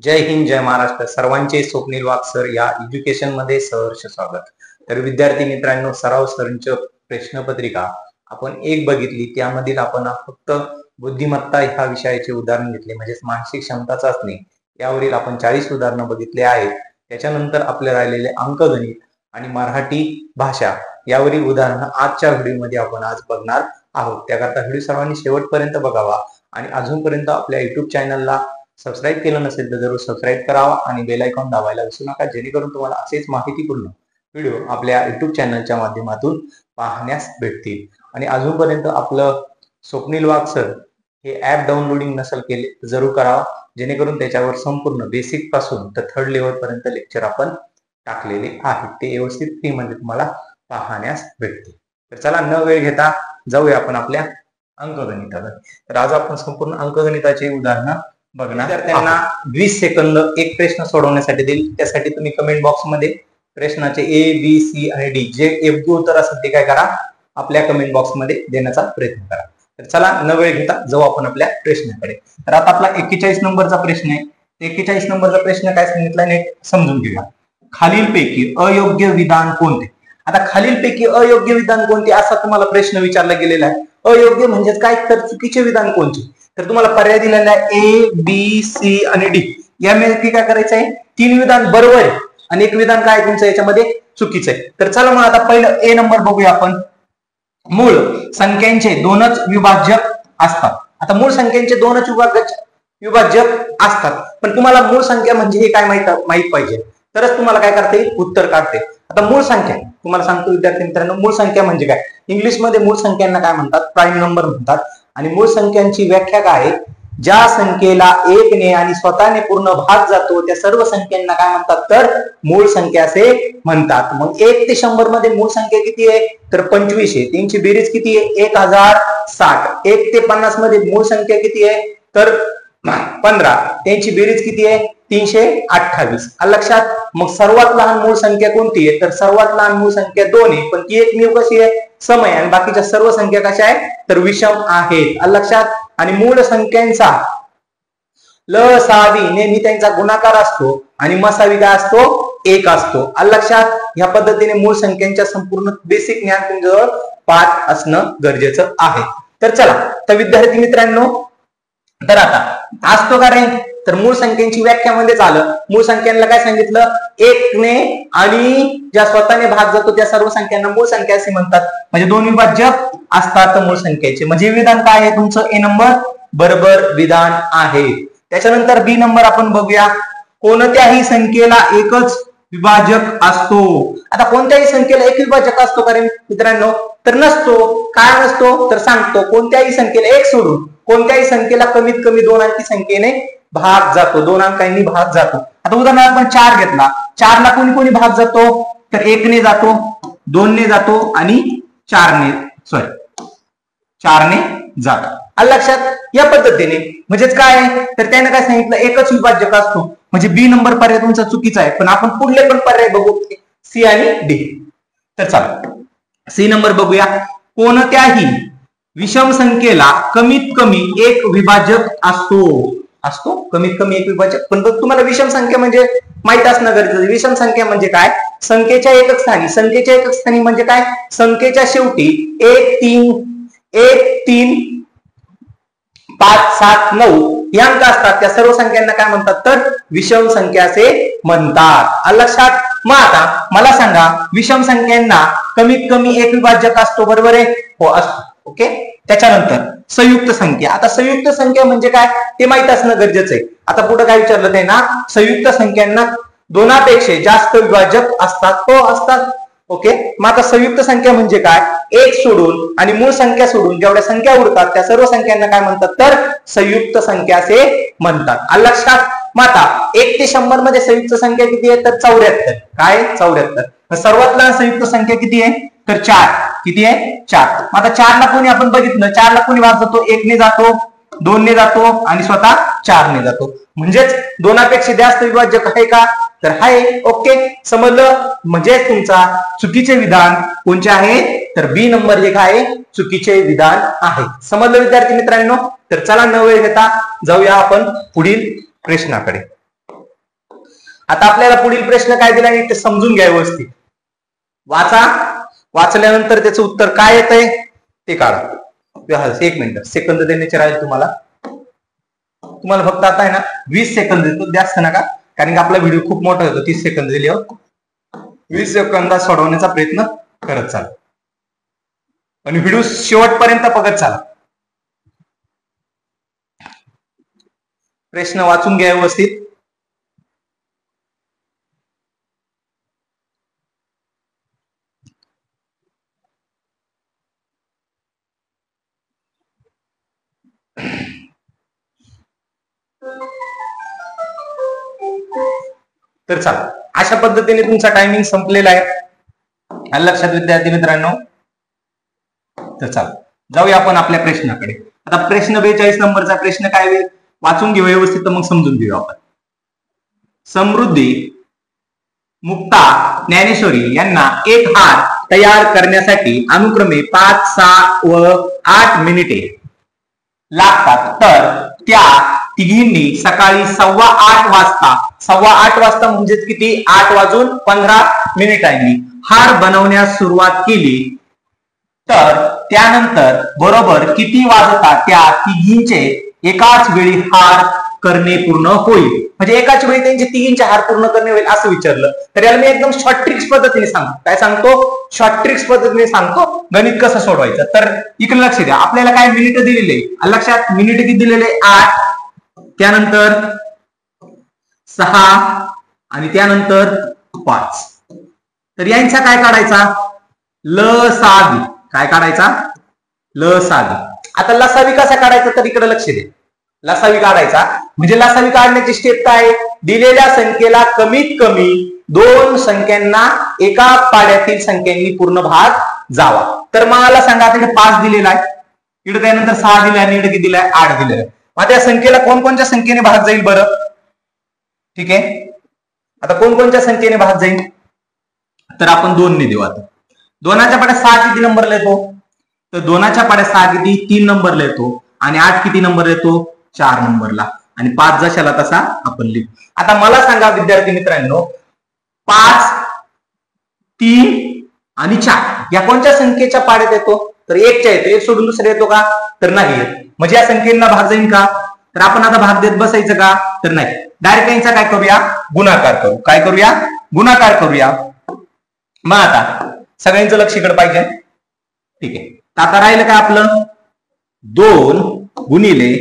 जय हिंद, जय महाराष्ट्र. सर्वांचे स्वप्नील वाघ सर या एज्युकेशन मध्ये सहर्ष स्वागत. तर विद्यार्थी मित्रांनो, सराव सरांची प्रश्नपत्रिका आपण एक बघितली. त्यामधील आपण फक्त बुद्धिमत्ता ह्या विषयाचे उदाहरण घेतले, म्हणजेच मानसिक क्षमता चाचणी यावरील आपण 40 उदाहरणं बघितले आहेत. त्याच्यानंतर आपले राहिलेले अंकगणित आणि मराठी भाषा यावरील उदाहरणं आजच्या व्हिडिओमध्ये आपण आज बघणार आहोत. त्याकरता व्हिडिओ सर्वांनी शेवटपर्यंत बघावा आणि अजूनपर्यंत आपल्या युट्यूब चॅनलला सबस्क्राईब केलं नसेल तर जरूर सबस्क्राईब करावा आणि बेल आयकॉन दाबायला विसरू नका, जेणेकरून तुम्हाला असेच माहितीपूर्ण व्हिडिओ आपल्या युट्यूब चॅनलच्या माध्यमातून पाहण्यास भेटतील. आणि अजूनपर्यंत आपलं स्वप्नील वाघ सर हे ऍप डाउनलोडिंग नसेल केले तर जरूर करावा, जेणेकरून त्याच्यावर संपूर्ण बेसिक पासून तर थर्ड लेवल पर्यंत लेक्चर आपण टाकलेले आहेत. ते व्यवस्थित फ्री मध्ये तुम्हाला पाहण्यास भेटतील. तर चला न वेळ घेता जाऊया आपण आपल्या अंकगणितावर. तर आज आपण संपूर्ण अंकगणिताचे उदाहरण बघणार. त्यांना 20 सेकंद एक प्रश्न सोडवण्यासाठी देईल. त्यासाठी तुम्ही कमेंट बॉक्स मध्ये प्रश्नाचे ए बी सी आणि डी जे योग्य उत्तर असेल ते काय करा, आपल्या कमेंट बॉक्स मध्ये देण्याचा प्रयत्न करा. तर चला न वेळ घेता जाऊ आपण आपल्या प्रश्नाकडे. तर आता आपला 41 नंबरचा प्रश्न आहे. 41 नंबरचा प्रश्न काय सांगितला नीट समजून घेऊया. खालीलपैकी अयोग्य विधान कोणते? आता खालीलपैकी अयोग्य विधान कोणते असा तुम्हाला प्रश्न विचारला गेलेला आहे. अयोग्य म्हणजे काय, तर चुकीचे विधान कोणते? तर तुम्हाला पर्याय दिलेला आहे ए बी सी आणि डी. यामध्ये काय करायचं आहे, 3 विधान बरोबर आहे आणि एक विधान काय तुमचं याच्यामध्ये चुकीचं आहे. तर चला मग आता पहिलं ए नंबर बघूया आपण. मूळ संख्यांचे 2च विभाज्यक असतात. आता मूळ संख्यांचे 2च विभाज्यक असतात, पण तुम्हाला मूळ संख्या म्हणजे हे काय माहित पाहिजे, तरच तुम्हाला काय करता येईल, उत्तर काढते. आता मूळ संख्या तुम्हाला सांगतो विद्यार्थी मित्रांनो, मूळ संख्या म्हणजे काय. इंग्लिश मध्ये मूळ संख्यांना काय म्हणतात, प्राईम नंबर म्हणतात. आणि मूळ संख्यांची व्याख्या काय आहे, ज्या संख्येला 1 ने आणि स्वतःने पूर्ण भाग जातो त्या सर्व संख्यांना काय म्हणतात, तर मूळ संख्या असे म्हणतात. मग 1 ते 100 मध्ये मूळ संख्या किती आहे, तर 25 आहे. त्यांची बेरीज किती आहे, 1060. 1 ते 50 मध्ये मूळ संख्या किती आहे, तर 15. त्यांची बेरीज किती आहे, 328. लक्षात. मग सर्वात लहान मूळ संख्या कोणती आहे, तर सर्वात लहान मूळ संख्या 2 आहे, पण ती एकमेव कशी आहे, सम आहे. आणि बाकीच्या सर्व संख्या कशा आहेत, तर विषम आहेत. लक्षात. आणि मूळ संख्यांचा लसावी नेहमी त्यांचा गुणाकार असतो आणि मसावी काय असतो, 1 असतो. लक्षात. ह्या पद्धतीने मूळ संख्यांच्या संपूर्ण बेसिक ज्ञान तुमच्याजवळ पाठ असणं गरजेचं आहे. तर चला, तर विद्यार्थी मित्रांनो, तर आता असतो का रे, तर मूळ संख्यांची व्याख्यामध्येच आलं. मूळ संख्यांना काय सांगितलं, 1 ने आणि ज्या स्वतःने भाग जातो त्या सर्व संख्यांना मूळ संख्या असे म्हणतात. म्हणजे 2 विभाज्यक असतात मूळ संख्येचे. म्हणजे विधान काय आहे तुमचं, ए नंबर बरोबर विधान आहे. त्याच्यानंतर बी नंबर आपण बघूया. कोणत्याही संख्येला एकच विभाजक असतो. आता कोणत्याही संख्येला एक विभाजक असतो का रे मित्रांनो, तर नसतो. काय नसतो, तर सांगतो. कोणत्याही संख्येला एक सोडून कोणत्याही संख्येला कमीत कमी 2 अंकी संख्येने भाग जातो, 2 अंकांनी भाग जातो. आता उदाहरणार्थ आपण 4 घेतला. 4 ला कोणी कोणी भाग जातो, तर 1 ने जातो, 2 ने जातो आणि 4 ने जातो. लक्षात. या पद्धतीने म्हणजेच काय, तर त्याने काय सांगितलं, एकच विभाजक असतो. म्हणजे बी नंबर पर्याय तुमचा चुकीचा आहे. पण आपण पुढले पण पर्याय बघू, सी आणि डी. तर चला सी नंबर बघूया. कोणत्याही विषम संख्येला कमीत कमी एक विभाजक असतो कमीत कमी एक विभाजक. पण तुम्हाला विषम संख्या म्हणजे माहित असणं गरजेचं. विषम संख्या म्हणजे काय, संख्येच्या एकक स्थानी म्हणजे काय, संख्येच्या शेवटी 1 3 5 7 9 हे अंक असतात. त्या सर्व संख्यांना काय म्हणतात, तर विषम संख्या असे म्हणतात. लक्षात. मग आता मला सांगा, विषम संख्यांना कमीत कमी एक विभाजक असतो, बरोबर आहे, हो असतो. ओके. त्याच्यानंतर संयुक्त संख्या. आता संयुक्त संख्या म्हणजे काय ते माहित असणं गरजेचं आहे. आता पुढे काय विचारलं ते ना, संयुक्त संख्यांना 2पेक्षा जास्त विभाजक असतात, हो असतात. ओके. मग आता संयुक्त संख्या म्हणजे काय, 1 सोडून आणि मूळ संख्या सोडून जेवढ्या संख्या उरतात त्या सर्व संख्यांना काय म्हणतात, तर संयुक्त संख्या असे म्हणतात. लक्षात. मग आता 1 ते 100 मध्ये संयुक्त संख्या किती आहे, तर 74. काय, 74. सर्वात लहान संयुक्त संख्या किती आहे, तर 4. किती आहे, 4. आता 4 ला कोणी आपण बघितलं, 4 ला कोणी भाग जातो, 1 ने जातो, 2 ने जातो आणि स्वतः 4 ने जातो. म्हणजेच 2पेक्षा जास्त विभाजक आहे का, तर आहे. ओके. समजलं. म्हणजे तुमचा चुकीचे विधान कोणते आहे, तर बी नंबर हे काय चुकीचे विधान आहे. समजलं विद्यार्थी मित्रांनो. तर चला न वेळ घेता जाऊया आपण पुढील प्रश्नाकडे. आता आपल्याला पुढील प्रश्न काय दिला ते समजून घ्या व्यवस्थित. वाचा, वाचल्यानंतर त्याचं उत्तर काय येतंय ते काढा. 1 मिनिट सेकंद देण्याचे राहील तुम्हाला फक्त आता आहे ना 20 सेकंद देतो, जास्त नका, कारण की आपला व्हिडिओ खूप मोठा होतो. 30 सेकंद दिले, 20 सेकंदात सोडवण्याचा प्रयत्न करत चाला आणि व्हिडिओ शेवटपर्यंत बघत चाला. प्रश्न वाचून घ्या व्यवस्थित. तर चला, अशा पद्धतीने तुमचा टायमिंग संपलेला आहे. लक्षात विद्यार्थी मित्रांनो. तर चला जाऊया आपण आपल्या प्रश्नाकडे. आता प्रश्न 42 नंबरचा प्रश्न काय होईल वाचून घेऊ व्यवस्थित, तर मग समजून घेऊ आपण. समृद्धी, मुक्ता, ज्ञानेश्वरी यांना एक हार तयार करण्यासाठी अनुक्रमे 5, 6 व 8 मिनिटे लागतात, तर त्या तिघींनी सकाळी 8:15 वाजता म्हणजेच किती 8:15 हार बनवण्यास सुरुवात केली, तर त्यानंतर बरोबर किती वाजता त्या तिघींचे एकाच वेळी हार करणे पूर्ण होईल. म्हणजे एकाच वेळी त्यांचे तिघींचे हार पूर्ण करणे होईल असं विचारलं. तर याला मी एकदम शॉर्ट ट्रिक्स पद्धतीने सांगतो. काय सांगतो? शॉर्ट ट्रिक्स पद्धतीने सांगतो गणित कसं सोडवायचं. तर इकडे लक्ष द्या, आपल्याला काय मिनिट दिलेले लक्षात. मिनिट किती दिलेले 8, त्यानंतर 6 आणि त्यानंतर 5. तर यांचा काय काढायचा? लसावी. काय काढायचा? लसावी. आता लसावी कसा काढायचा तर इकडे लक्ष द्या. लसावी काढायचा म्हणजे लसावी काढण्याची स्टेप काय? दिलेल्या संख्येला कमीत कमी 2 संख्यांना एका पाड्यातील संख्यांनी पूर्ण भाग जावा. तर मला सांगा, इकडे 5 दिलेला आहे, इकडे त्यानंतर 6 दिला आणि इकडे किती दिलाय 8 दिलेला आहे. मग त्या संख्येला कोणकोणत्या संख्येने भाग जाईल बरं? ठीक आहे, आता कोणकोणत्या संख्येने भाग जाईल तर आपण 2 ने देऊ. आता 2च्या पाड्यात 6 किती नंबरला येतो? तर 2च्या पाड्यात 6 किती 3 नंबरला येतो आणि 8 किती नंबर येतो 4 नंबरला आणि 5 जशाला तसा आपण लिहू. आता मला सांगा विद्यार्थी मित्रांनो, 5, 3 आणि 4 या कोणत्या संख्येच्या पाड्यात येतो? तर 1च्या येतो. 1 सोडून दुसरे येतो का? तर नाही येत. म्हणजे या संख्येला भाग जाईल का? तर आपण आता भाग देत बसायचं का? तर नाही. डायरेक्ट यांचा काय करूया? गुणाकार करू. काय करूया? गुणाकार करूया. मग आता सगळ्यांचं लक्ष इकडे पाहिजे. ठीक आहे, आता राहिलं काय आपलं 2 गुणिले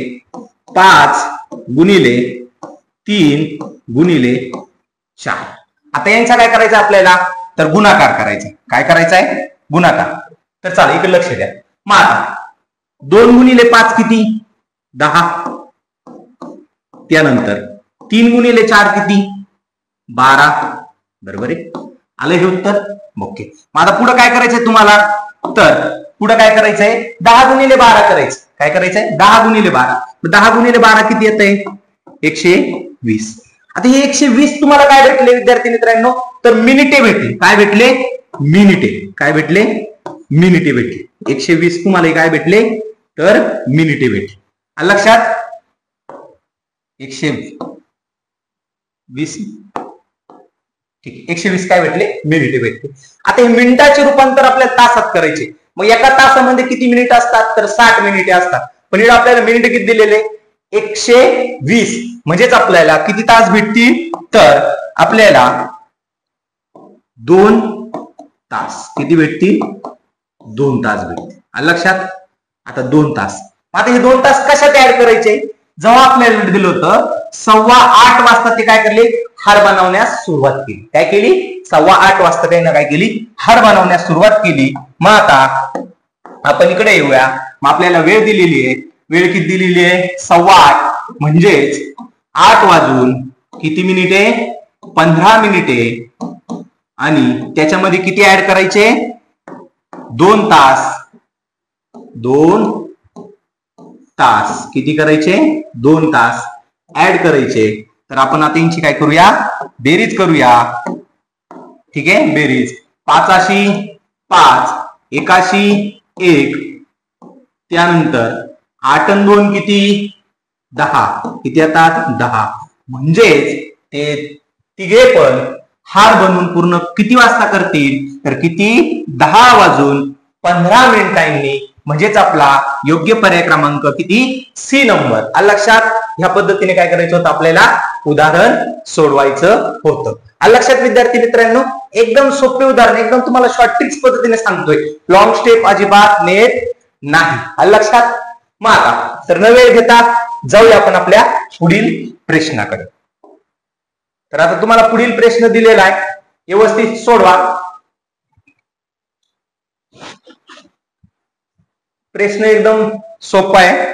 5 गुणिले 3 गुणिले 4. आता यांचा काय करायचं आपल्याला? तर गुणाकार करायचा. काय करायचा आहे? गुणाकार. तर चला इकडे लक्ष द्या. मग आता 2 गुणिले 5 किती 10, त्यानंतर 3 गुणिले 4 किती 12. बरोबर आहे, आलं हे उत्तर. ओके, मग आता पुढे काय करायचंय तुम्हाला? तर पुढे काय करायचंय? 10 गुणिले 12 करायचं. काय करायचंय? 10 गुणिले 12. 10 गुणिले 12 किती येत आहे? 120. आता हे 120 तुम्हाला काय भेटले विद्यार्थी मित्रांनो? तर मिनिटे भेटले. काय भेटले? मिनिटे. काय भेटले? मिनिटे भेटले. 120 तुम्हाला काय भेटले? तर मिनिटे भेटले. लक्षात 120. ठीक, 120 काय भेटले? मिनिटे भेटले. आता हे मिनिटाचे रूपांतर आपल्याला तासात करायचे. मग एका तासामध्ये किती मिनिट असतात? तर 60 मिनिटे असतात. पण इकडे आपल्याला मिनिट किती दिलेले? 120. म्हणजेच आपल्याला किती तास भेटतील? तर आपल्याला 2 तास. किती भेटतील? 2 तास भेटतील. लक्षात. आता 2 तास. आता हे 2 तास कशात ऍड करायचे? जेव्हा आपल्याला दिलं होतं 8:15 वाजता ते काय करले? हार बनवण्यास सुरुवात केली. काय केली? 8:15 वाजता त्यानं काय केली? हार बनवण्यास सुरुवात केली. मग आता आपण इकडे येऊया. मग आपल्याला वेळ दिलेली आहे. वेळ किती दिलेली आहे? 8:15. म्हणजेच 8 वाजून किती मिनिटे? 15 मिनिटे. आणि त्याच्यामध्ये किती ऍड करायचे? 2 तास. 2 तास. किती करायचे? 2 तास ऍड करायचे. तर आपण आता यांची काय करूया? बेरीज करूया. ठीक आहे, बेरीज. 5 5, 1 1, त्यानंतर 8 आणि 2 किती 10. किती येतात? 10. म्हणजेच ते तिघे पण हार बनवून पूर्ण किती वाजता करतील, तर किती 10:15 म्हणजेच आपला योग्य पर्याय क्रमांक किती, सी नंबर. आलं लक्षात. ह्या पद्धतीने काय करायचं होतं, आपल्याला उदाहरण सोडवायचं होतं. आलं लक्षात विद्यार्थी मित्रांनो. एकदम सोपे उदाहरण, एकदम तुम्हाला शॉर्ट ट्रिक्स पद्धतीने सांगतोय, लॉंग स्टेप अजिबात नेत नाही. आलं लक्षात. मग आता तर न वेळ घेता जाऊया आपण आपल्या पुढील प्रश्नाकडे. तर आता तुम्हाला पुढील प्रश्न दिलेला आहे, व्यवस्थित सोडवा. प्रश्न एकदम सोपा आहे,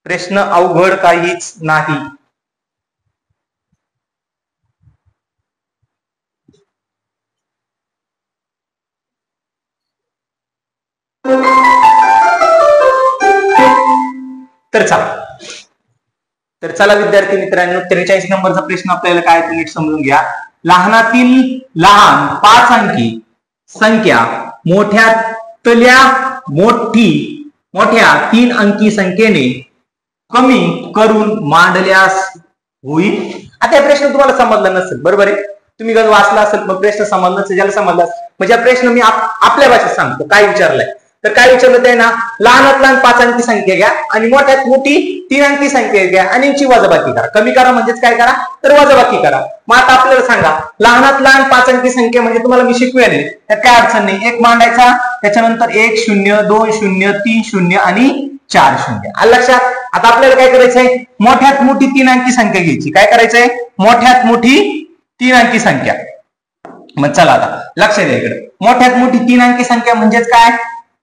प्रश्न अवघड काहीच नाही. तर चला विद्यार्थी मित्रांनो, 43 नंबरचा प्रश्न आपल्याला काय ते नीट समजून घ्या. लहानातील लहान 5 अंकी संख्या मोठ्यातल्या मोठ्या 3 अंकी संख्येने कमी करून मांडल्यास होईल. आता हा प्रश्न तुम्हाला समजला नसेल, बरोबर आहे. तुम्ही जर वाचला असेल मग प्रश्न समजला नसेल, ज्याला समजला म्हणजे प्रश्न मी आपल्या भाषेत सांगतो काय विचारलाय. तर काय विचारलं ते ना, लहानात लहान 5 अंकी संख्या घ्या आणि मोठ्यात मोठी 3 अंकी संख्या घ्या आणि यांची वजाबाकी करा. कमी करा म्हणजेच काय करा, तर वजाबाकी करा. मग आता आपल्याला सांगा, लहानात लहान 5 अंकी संख्या म्हणजे तुम्हाला मी शिकवेल, त्यात काय अडचण नाही. एक मांडायचा, त्याच्यानंतर 1 0 2 0 3 0 आणि 4 0. आलं लक्षात. आता आपल्याला काय करायचंय, मोठ्यात मोठी 3 अंकी संख्या घ्यायची. काय करायचंय, मोठ्यात मोठी 3 अंकी संख्या. मग चला आता लक्षात द्या इकडे, मोठ्यात मोठी 3 अंकी संख्या म्हणजेच काय,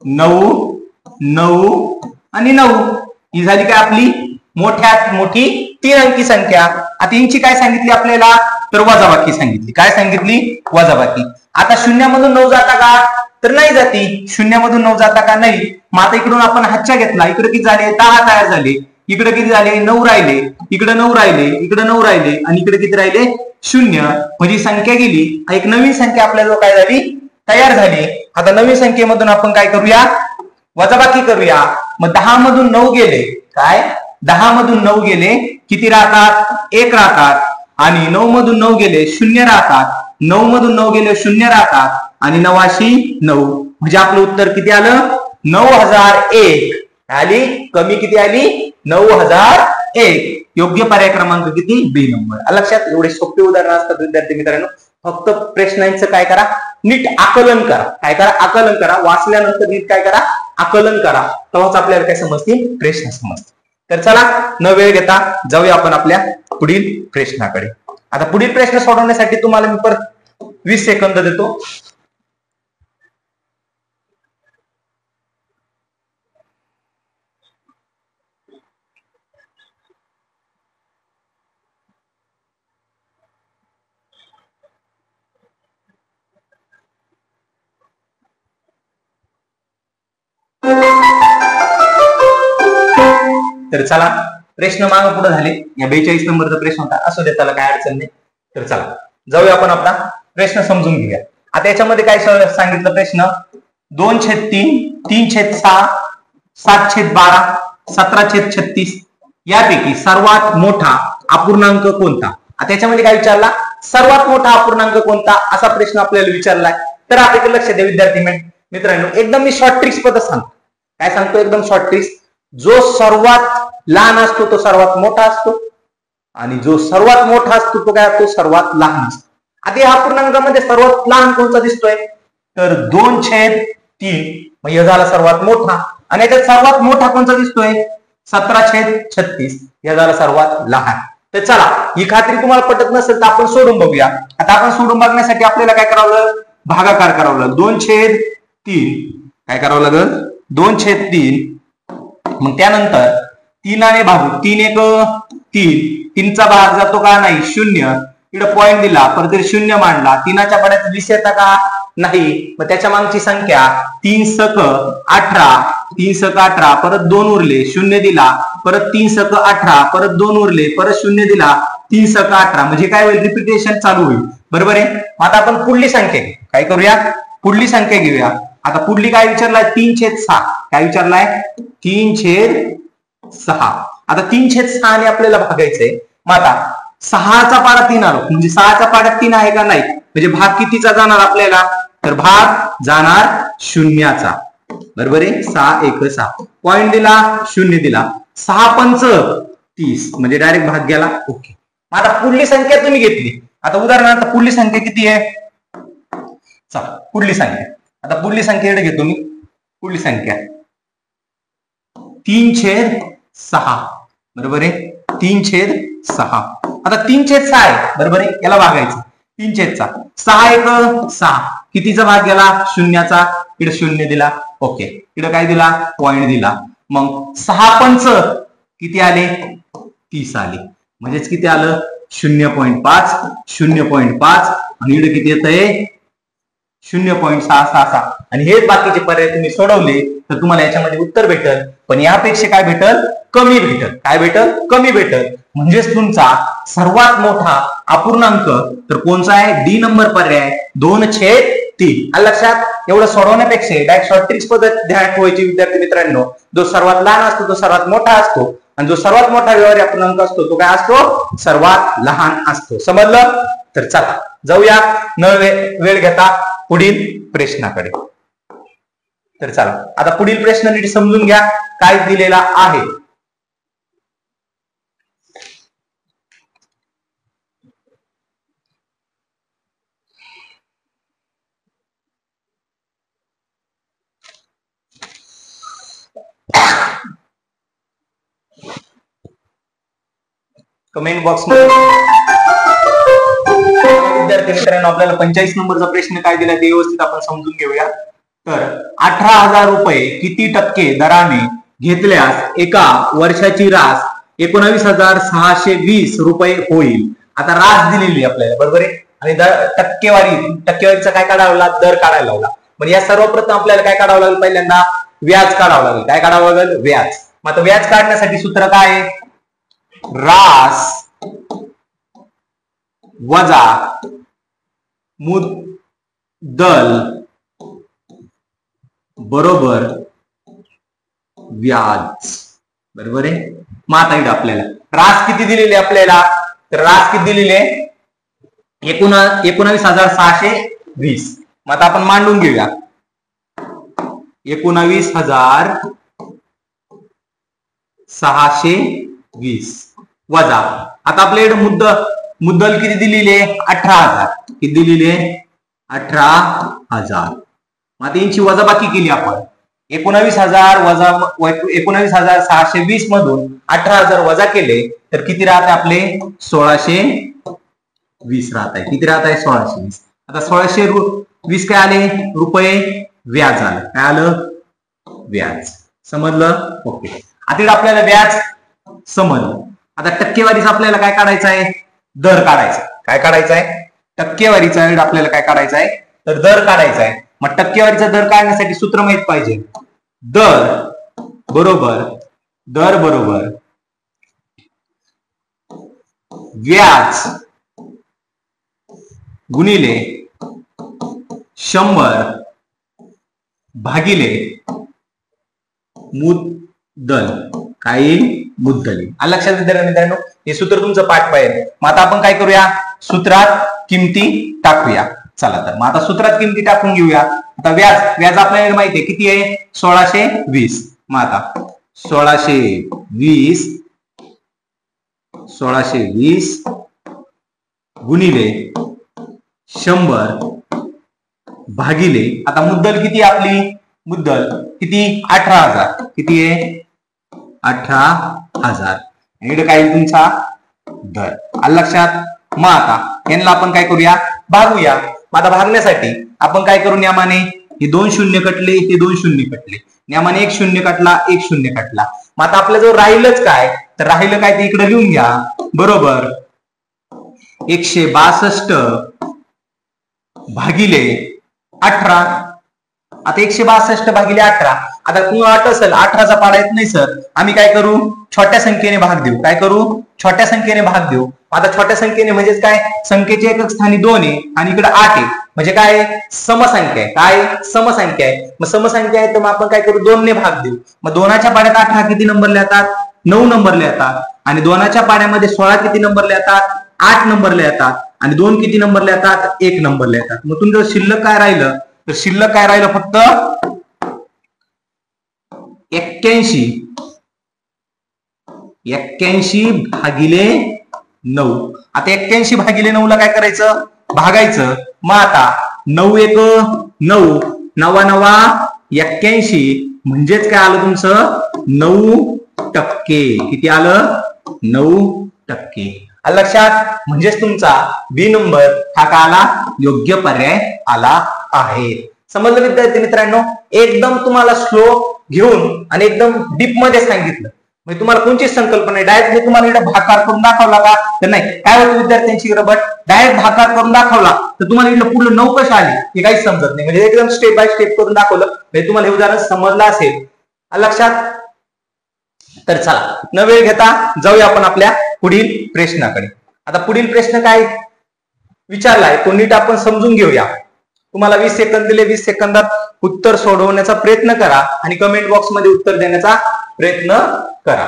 9 9 आणि 9 ही झाली काय आपली मोठ्यात मोठी 3 अंकी संख्या. आता यांची काय सांगितली आपल्याला, तर वजाबाकी सांगितली. काय सांगितली, वजाबाकी. आता 0 मधून 9 जाता का, तर नाही जाती. 0 मधून 9 जाता का, नाही. मग आता इकडून आपण हातच्या घेतला, इकडे किती झाले, 10 तयार झाले. इकडे किती झाले, 9 राहिले. इकडे 9 राहिले, इकडे 9 राहिले आणि इकडे किती राहिले, 0. म्हणजे संख्या गेली, एक नवीन संख्या आपल्याजवळ काय झाली, तयार झाली. आता नवीन संख्येमधून आपण काय करूया, वजाबाकी करूया. मग 10 मधून 9 गेले, काय 10 मधून 9 गेले, किती राहतात, 1 राहतात. आणि 9 मधून 9 गेले, 0 राहतात. 9 मधून 9 गेले, 0 राहतात. आणि 9 म्हणजे आपलं उत्तर किती आलं, 9001 आली. कमी किती आली, 9001. योग्य पर्याय क्रमांक किती, बी नंबर. लक्षात. एवढे सोपे उदाहरण असतात विद्यार्थी मित्रांनो. फक्त प्रश्नांचं काय करा, नीट आकलन करा. काय करा, आकलन करा. वाचल्यानंतर नीट काय करा, आकलन करा. तेव्हाच आपल्याला काय समजतील, प्रश्न समजतील. तर चला न वेळ घेता जाऊया आपण आपल्या पुढील प्रश्नाकडे. आता पुढील प्रश्न सोडवण्यासाठी तुम्हाला मी परत 20 सेकंद देतो. तर चला प्रश्न मागे पुढे झाले. या 42 नंबरचा प्रश्न होता, असू दे, त्याला काय अडचण नाही. तर चला जाऊया आपण आपला प्रश्न समजून घेऊया. आता याच्यामध्ये काय सांगितलं, प्रश्न 2/3 3/6 7/12 17/36 यापैकी सर्वात मोठा अपूर्णांक कोणता. आता याच्यामध्ये काय विचारला, सर्वात मोठा अपूर्णांक कोणता, असा प्रश्न आपल्याला विचारलाय. तर आता लक्ष द्या विद्यार्थी मित्रांनो, एकदम मी शॉर्ट ट्रिक्स पद्धत सांगतो. काय सांगतो, एकदम शॉर्ट ट्रिक्स. जो सर्वात लहान असतो तो सर्वात मोठा असतो आणि जो सर्वात मोठा असतो तो काय असतो, सर्वात लहान असतो. आता या अपूर्णांकामध्ये सर्वात लहान कोणता दिसतोय, तर 2/3. मग हे झाला सर्वात मोठा. आणि याच्यात सर्वात मोठा कोणता दिसतोय, 17/36. हे झाला सर्वात लहान. तर चला, ही खात्री तुम्हाला पटत नसेल तर आपण सोडून बघूया. आता आपण सोडून बघण्यासाठी आपल्याला काय करावं लागेल, भागाकार करावं लागेल. 2/3 काय करावं लागेल, 2/3. मग त्यानंतर 3 आणि भागू, 3 1 3, 3चा भाग जातो का, नाही, 0. इकडे पॉईंट दिला, परत 0 मांडला. 3च्या पाड्यात 20 येता का, नाही. मग त्याच्या मागची संख्या 3 सक 18, 3 सक 18, परत 2 उरले, 0 दिला. परत 3 सक 18, परत 2 उरले, परत 0 दिला, 3 सक 18. म्हणजे काय होईल, रिपिटेशन चालू होईल, बरोबर आहे. आता आपण पुढली संख्या काय करूया, पुढली संख्या घेऊया. आता पुढली काय विचारलाय, 3/6. काय विचारलाय, 3/6. आता 3/6 ने आपल्याला भागायचंय. मग आता 6चा पाडा 3 आलो, म्हणजे 6च्या पाड्यात 3 आहे का नाही, म्हणजे भाग कितीचा जाणार आपल्याला, तर भाग जाणार 0चा. बरोबर आहे. 6 1 6 पॉइंट दिला, 0 दिला, 6 पंच 30 म्हणजे डायरेक्ट भाग गेला. ओके. आता पुढली संख्या तुम्ही घेतली. आता उदाहरणार्थ पुढली संख्या किती आहे, चला पुढली संख्या, आता पुढली संख्या इकडे घेतो मी. पुढली संख्या 3/6. बरोबर आहे. 3/6. आता 3/6 आहे. बरोबर आहे. याला भागायचं 3/6. 6 1 6 कितीचा भाग गेला, 0चा. इकडे 0 दिला. ओके. इकडे काय दिला, पॉइंट दिला. मग 6 पंच किती आले, 30 आले. म्हणजेच किती आलं, 0.5 0.5 आणि इकडे किती येत आहे, 0.666. आणि हेच बाकीचे पर्याय तुम्ही सोडवले तर तुम्हाला याच्यामध्ये उत्तर भेटल, पण यापेक्षा काय भेटल, कमी भेटल. काय भेटल, कमी भेटल. म्हणजेच तुमचा सर्वात मोठा अपूर्णांक तर कोणचा आहे, डी नंबर पर्याय 2/3. लक्षात. एवढं सोडवण्यापेक्षा डायरेक्ट शॉर्ट ट्रिक्स पद्धत ध्यान ठेवायची विद्यार्थी मित्रांनो. जो सर्वात लहान असतो तो सर्वात मोठा असतो, आणि जो सर्वात मोठा व्यवहारी अपूर्णांक असतो तो काय असतो, सर्वात लहान असतो. समजलं. तर चला जाऊया न वेळ घेता पुढील प्रश्नाकडे. तर चला आता पुढील प्रश्न नीट समजून घ्या काय दिलेला आहे. कमेंट बॉक्स मध्ये विद्यार्थी मित्रांनो आपल्याला 45 नंबरचा प्रश्न काय दिला ते व्यवस्थित आपण समजून घेऊया. तर 18,000 रुपये किती टक्के दराने घेतल्यास एका वर्षाची रास 19,620 रुपये होईल. आता रास दिलेली आपल्याला. बरोबर आहे. आणि टक्केवारीचा काय काढावं लागला, दर काढायला लावला. म्हणजे या सर्वप्रथम आपल्याला काय काढावं लागेल, पहिल्यांदा व्याज काढावं लागेल. काय काढावं लागेल, व्याज. मग आता व्याज काढण्यासाठी सूत्र काय आहे, रास वजा मुद्दल बरोबर व्याज. बरोबर आहे. मग आता इकडे आपल्याला रास किती दिलेली आपल्याला, तर रास किती दिलेली आहे, 19,620. मग आता आपण मांडून घेऊया. 19,620 वजा आता आपल्याकडे मुद्दल किती दिलेली आहे, 18,000. किती दिलेली आहे, 18,000. मग यांची वजाबाकी केली आपण. 19,000 वजा 19,620 मधून 18,000 वजा केले तर किती राहते आपले, 1,620 राहत आहे. किती राहत आहे, 1,620. आता 1,620 काय आले, रुपये व्याज आलं. काय आलं, व्याज. समजलं. ओके. आता आपल्याला व्याज समजलं. आता टक्केवारीचा आपल्याला काय काढायचं आहे, दर काढायचा. काय काढायचा आहे, टक्केवारीचा आपल्याला काय काढायचा आहे, तर दर काढायचा आहे. मग टक्केवारीचा दर काढण्यासाठी सूत्र माहित पाहिजे. दर बरोबर व्याज गुणिले 100 भागिले मुद्दल. काय येईल, मुद्दल. लक्षात मित्रांनो हे सूत्र तुमचं पाठ पाहिजे. मग आता आपण काय करूया, सूत्रात किमती टाकूया. चला तर मग आता सूत्रात किमती टाकून घेऊया. आता व्याज आपल्याला माहिती आहे किती आहे, 1,620. मग आता 1,620 गुणिले 100 भागिले आता मुद्दल किती आपली, मुद्दल किती, 18,000. किती आहे, 18,000. इकडे काय तुमचा दर. लक्षात. मग आता यांना आपण काय करूया, भागूया. मग आता भागण्यासाठी आपण काय करू, नियमाने हे 2 शून्य कटले, हे 2 शून्य कटले, नियमाने 1 शून्य कटला, 1 शून्य कटला. मग आता आपल्या जो राहिलंच काय, तर राहिलं काय ते इकडे लिहून घ्या. बरोबर 162 भागिले 18. आता 162 भागिले 18. आता तुम्हाला वाटत असेल 18चा पाडा येत नाही सर, आम्ही काय करू, छोट्या संख्येने भाग देऊ. काय करू, छोट्या संख्येने भाग देऊ. आता छोट्या संख्येने म्हणजेच काय, संख्येचे एकक स्थानी 2 आहे आणि इकडे 8 आहे. म्हणजे काय, समसंख्या आहे. काय, समसंख्या आहे. मग समसंख्या आहे तर मग आपण काय करू, 2 ने भाग देऊ. मग 2च्या पाड्यात 18 किती नंबरला येतात, 9 नंबरला येतात. आणि 2च्या पाड्यामध्ये 16 किती नंबरला येतात, 8 नंबरला येतात आणि 2 किती नंबरला येतात? 1 नंबरला येतात. मग तुमचं शिल्लक काय राहिलं? तर शिल्लक काय राहिलं? फक्त 81 भागिले 9. आता 81 भागिले 9 ला काय करायचं? भागायचं. मग आता 9 1 9, 9 9 81 म्हणजेच काय आलं तुमचं? 9%. किती आलं? 9%. लक्षात? म्हणजेच तुमचा बी नंबर हा का आला? योग्य पर्याय आला आहे. समजलं विद्यार्थी मित्रांनो? एकदम तुम्हाला स्लो घेऊन आणि एकदम डीप मध्ये सांगितलं. म्हणजे तुम्हाला कोणतीच संकल्पना नाही. डायरेक्ट मी तुम्हाला इकडे भागाकार करून दाखवला का? तर नाही. काय होतं विद्यार्थ्यांची रबट? डायरेक्ट भागाकार करून दाखवला तर तुम्हाला इकडे पुढे 9 कशी आली हे काहीच समजत नाही. म्हणजे एकदम स्टेप बाय स्टेप करून दाखवलं म्हणजे तुम्हाला हे उदाहरण समजलं असेल. लक्षात? तर चला न वेळ घेता जाऊया आपण आपल्या पुढील प्रश्नाकडे. आता पुढील प्रश्न काय विचारलाय तो नीट आपण समजून घेऊया. तुम्हाला 20 सेकंद दिले. 20 सेकंदात उत्तर सोडवण्याचा प्रयत्न करा आणि कमेंट बॉक्स मध्ये उत्तर देण्याचा प्रयत्न करा.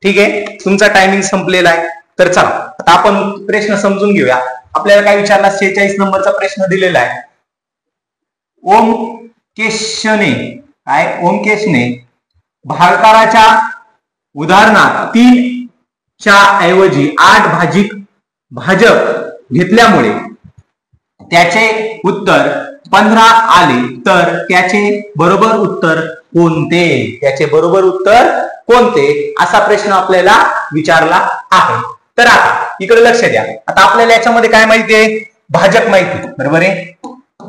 ठीक आहे, तुमचा टायमिंग संपलेला आहे. तर चला आता आपण प्रश्न समजून घेऊया. आपल्याला काय विचारला? 46 नंबरचा प्रश्न दिलेला आहे. ओमकेशने भागाकाराच्या उदाहरणात 3 च्या ऐवजी 8 भाजक घेतल्यामुळे त्याचे उत्तर 15 आले तर त्याचे बरोबर उत्तर कोणते? त्याचे बरोबर उत्तर कोणते? असा प्रश्न आपल्याला विचारला आहे. तर आता इकडे लक्ष द्या. आता आपल्याला याच्यामध्ये काय माहिती आहे? भाजक माहिती. बरोबर आहे?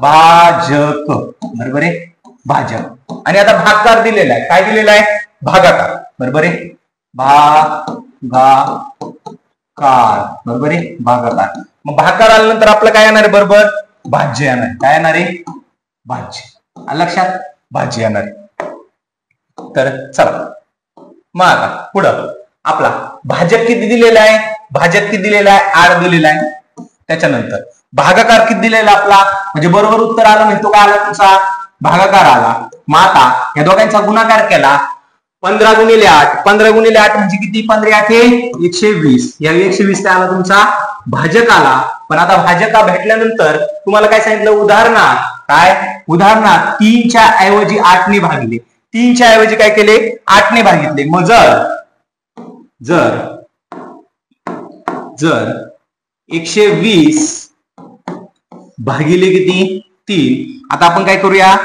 भाजक. बरोबर आहे? भाजक. आणि आता भागाकार दिलेला आहे. काय दिलेला आहे? भागाकार. बरोबर आहे? भागाकार. बरोबर आहे? भागाकार. मग भागाकार आल्यानंतर आपलं काय येणार आहे? बरोबर भाज्य येणार आहे. काय येणार आहे? भाज्य. लक्षात? भाज्य येणार आहे. तर चला मग आता पुढं आपला भाजक किती दिलेला आहे? भाजक किती दिलेला आहे? 8 दिलेला आहे. त्याच्यानंतर भागाकार किती दिलेला आपला? म्हणजे बरोबर उत्तर आलं म्हणजे तो काय आला? तुमचा भागाकार आला. मग आता या दोघांचा गुणाकार केला. 15 गुणिले 8. 15 गुणिले 8 म्हणजे किती? 15 8 120. या 120 काय आला? तुमचा भाजक आला. पण आता भाजक भेटल्यानंतर तुम्हाला काय सांगितलं? उदाहरणात काय? उदाहरणात 3 च्या ऐवजी 8 ने भागले. 3 च्या ऐवजी काय केले? 8 ने भागितले. मग जर 120 भागिले किती? 3. आता आपण काय करूया?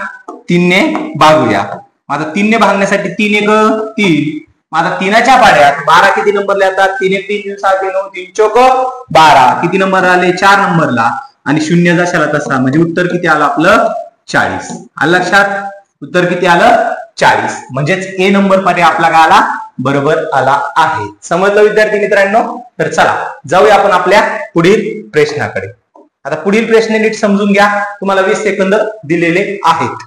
3 ने भागूया. आता 3 ने भागण्यासाठी 3 1 3. आता 3च्या पाड्यात 12 किती नंबरला येतात? 3 1 3 7 9 3 चौक 12. किती नंबर आले? 4 नंबरला. आणि 0 जशाला तसा म्हणजे उत्तर किती आलं आपलं? 40. आलं लक्षात? उत्तर किती आलं? 40. म्हणजेच ए नंबर पर्याय आपला काय आला? बरोबर आला आहे. समजलं विद्यार्थी मित्रांनो? तर चला जाऊया आपण आपल्या पुढील प्रश्नाकडे. आता पुढील प्रश्न नीट समजून घ्या. तुम्हाला 20 सेकंद दिलेले आहेत.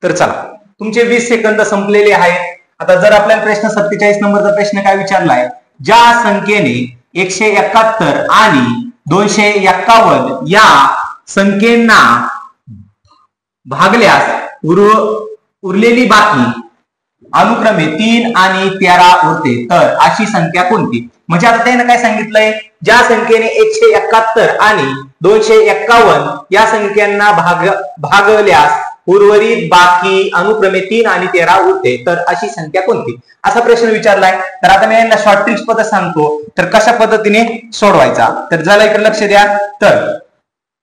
तर चला तुमचे 20 सेकंद संपलेले आहेत. आता जर आपल्याला प्रश्न 47 नंबरचा प्रश्न काय विचारलाय? ज्या संख्येने 171 आणि 251 या संख्येना भागल्यास उरलेली बाकी अनुक्रमे 3 आणि 13 उरते तर अशी संख्या कोणती? म्हणजे आता त्याने काय सांगितलंय? ज्या संख्येने 171 आणि 251 या संख्यांना भागल्यास उर्वरित बाकी अनुक्रमे 3 आणि 13 उरते तर अशी संख्या कोणती? असा प्रश्न विचारलाय. तर आता मी यांना शॉर्ट ट्रिक्स पद्धत सांगतो. तर कशा पद्धतीने सोडवायचा? तर जरा इकडे लक्ष द्या. तर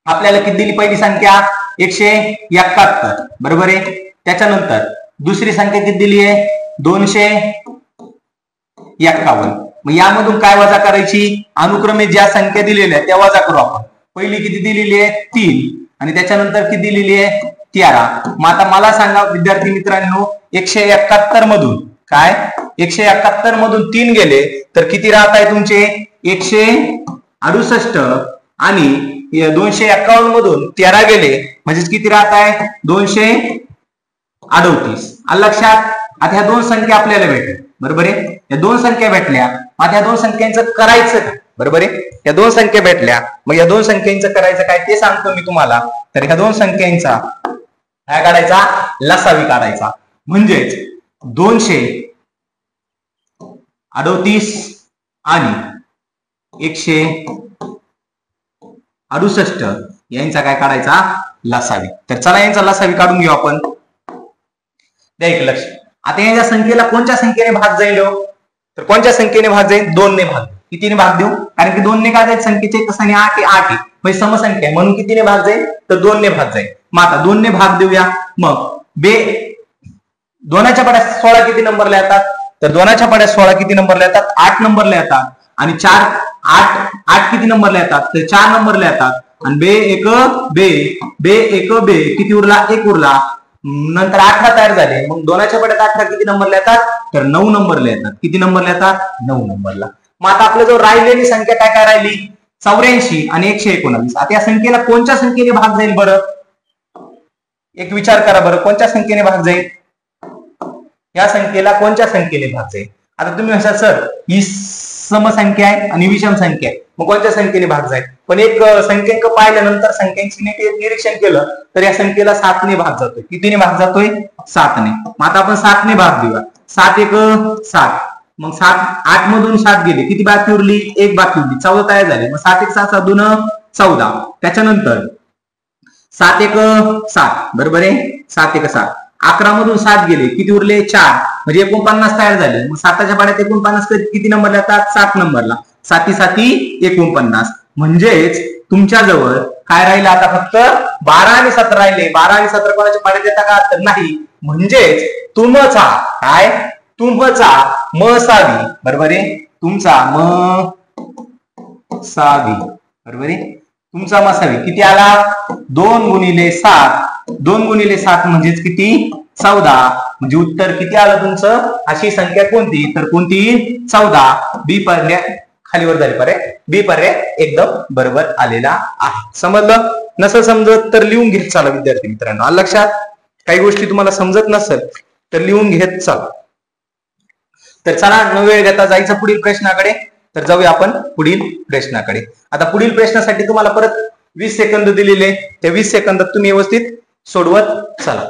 आपल्याला किती दिली? पहिली संख्या 171. बरोबर आहे? त्याच्यानंतर दुसरी संख्या किती दिली आहे? 251. मग यामधून काय वजा करायची? अनुक्रमे ज्या संख्या दिलेल्या त्या वजा करू आपण. पहिली किती दिलेली आहे? 3. आणि त्याच्यानंतर किती दिलेली आहे? 13. मग आता मला सांगा विद्यार्थी मित्रांनो 171 मधून काय 171 मधून 3 गेले तर किती राहत आहे तुमचे 168 आणि 251 मधून 13 गेले म्हणजे किती राहत आहे 238. आलं लक्षात. आता ह्या दोन संख्या आपल्याला भेटल्या बरोबर आहे. या दोन संख्या भेटल्या आता ह्या दोन संख्यांचं करायचं काय बरोबर आहे. या दोन संख्या भेटल्या मग या दोन संख्यांचं करायचं काय ते सांगतो मी तुम्हाला. तर ह्या दोन संख्यांचा काय काढायचा लसावी काढायचा म्हणजेच 238 आणि 168 यांचा काय काढायचा लसावी. तर चला यांचा लसावी काढून घेऊ आपण. द्या एक लक्ष. आता या संख्येला कोणत्या संख्येने भाग जाईल तर कोणत्या संख्येने भाग जाईल 2 ने भाग. कितीने भाग देऊ कारण की 2 ने काय जाईल संख्येचे एक आणि 8 आहे म्हणजे समसंख्या आहे म्हणून कितीने भाग जाईल तर 2 ने भाग जाईल. मग आता 2 ने भाग देऊया. मग 2च्या पाड्यात 16 किती नंबरला येतात तर 2च्या पाड्यात 16 किती नंबरला येतात 8 नंबरला येतात आणि 8 किती नंबरला येतात तर 4 नंबरला येतात आणि बे किती उरला 1 उरला. नंतर 18 तयार झाले. मग 2च्या पाड्यात 18 किती नंबरला येतात तर 9 नंबरला येतात. किती नंबरला येतात 9 नंबरला. मग आता आपल्या जो राहिलेली संख्या काय राहिली 84 आणि 119. आता या संख्येला कोणत्या संख्येने भाग जाईल बरं एक विचार करा बरं कोणत्या संख्येने भाग जाईल या संख्येला कोणत्या संख्येने भाग जाईल. आता तुम्ही म्हणता सर ही समसंख्या आहे आणि विषम संख्या आहे मग कोणत्या संख्येने भाग जाईल. पण एक संख्यांक पाहिल्यानंतर संख्यांची निरीक्षण केलं तर या संख्येला 7 ने भाग जातोय. कितीने भाग जातोय 7 ने. मग आता आपण 7 ने भाग देऊया. 7 1 7 मग 8 मधून 7 गेले किती बाकी उरली 1 बाकी उरली 14 तयार झाले. मग 7 1 7 7 2 14. त्याच्यानंतर 7 1 7 बरोबर आहे 7 1 7 11 मधून 7 गेले किती उरले 4 म्हणजे 49 तयार झाले. मग 7च्या पाड्यात 49 किती नंबरला येतात 7 नंबरला. 7 7 49 म्हणजेच तुमच्याजवळ काय राहिलं आता फक्त 12 आणि 17 राहिले. 12 आणि 17 कोणाच्या पाड्यात येतात का तर नाही. म्हणजेच तुमचा काय तुमचा मसावी बरोबर आहे तुमचा मसावी बरोबर आहे तुमचा मसावी किती आला 2 गुणिले 7 2 गुणिले 7 म्हणजेच किती 14 म्हणजे उत्तर किती आलं तुमचं. अशी संख्या कोणती तर कोणती 14. बी पर्याय खालीवर झाली पर्याय बी पर्याय एकदम बरोबर आलेला आहे. समजलं नसेल समजत तर लिहून घेत चला विद्यार्थी मित्रांनो. आलं लक्षात. काही गोष्टी तुम्हाला समजत नसेल तर लिहून घेत चला. तर चला न वेळ घेता जायचं पुढील प्रश्नाकडे. तर जाऊया आपण पुढील प्रश्नाकडे. आता पुढील प्रश्नासाठी तुम्हाला परत 20 सेकंद दिलेले त्या 20 सेकंदात तुम्ही व्यवस्थित सोडवत चला.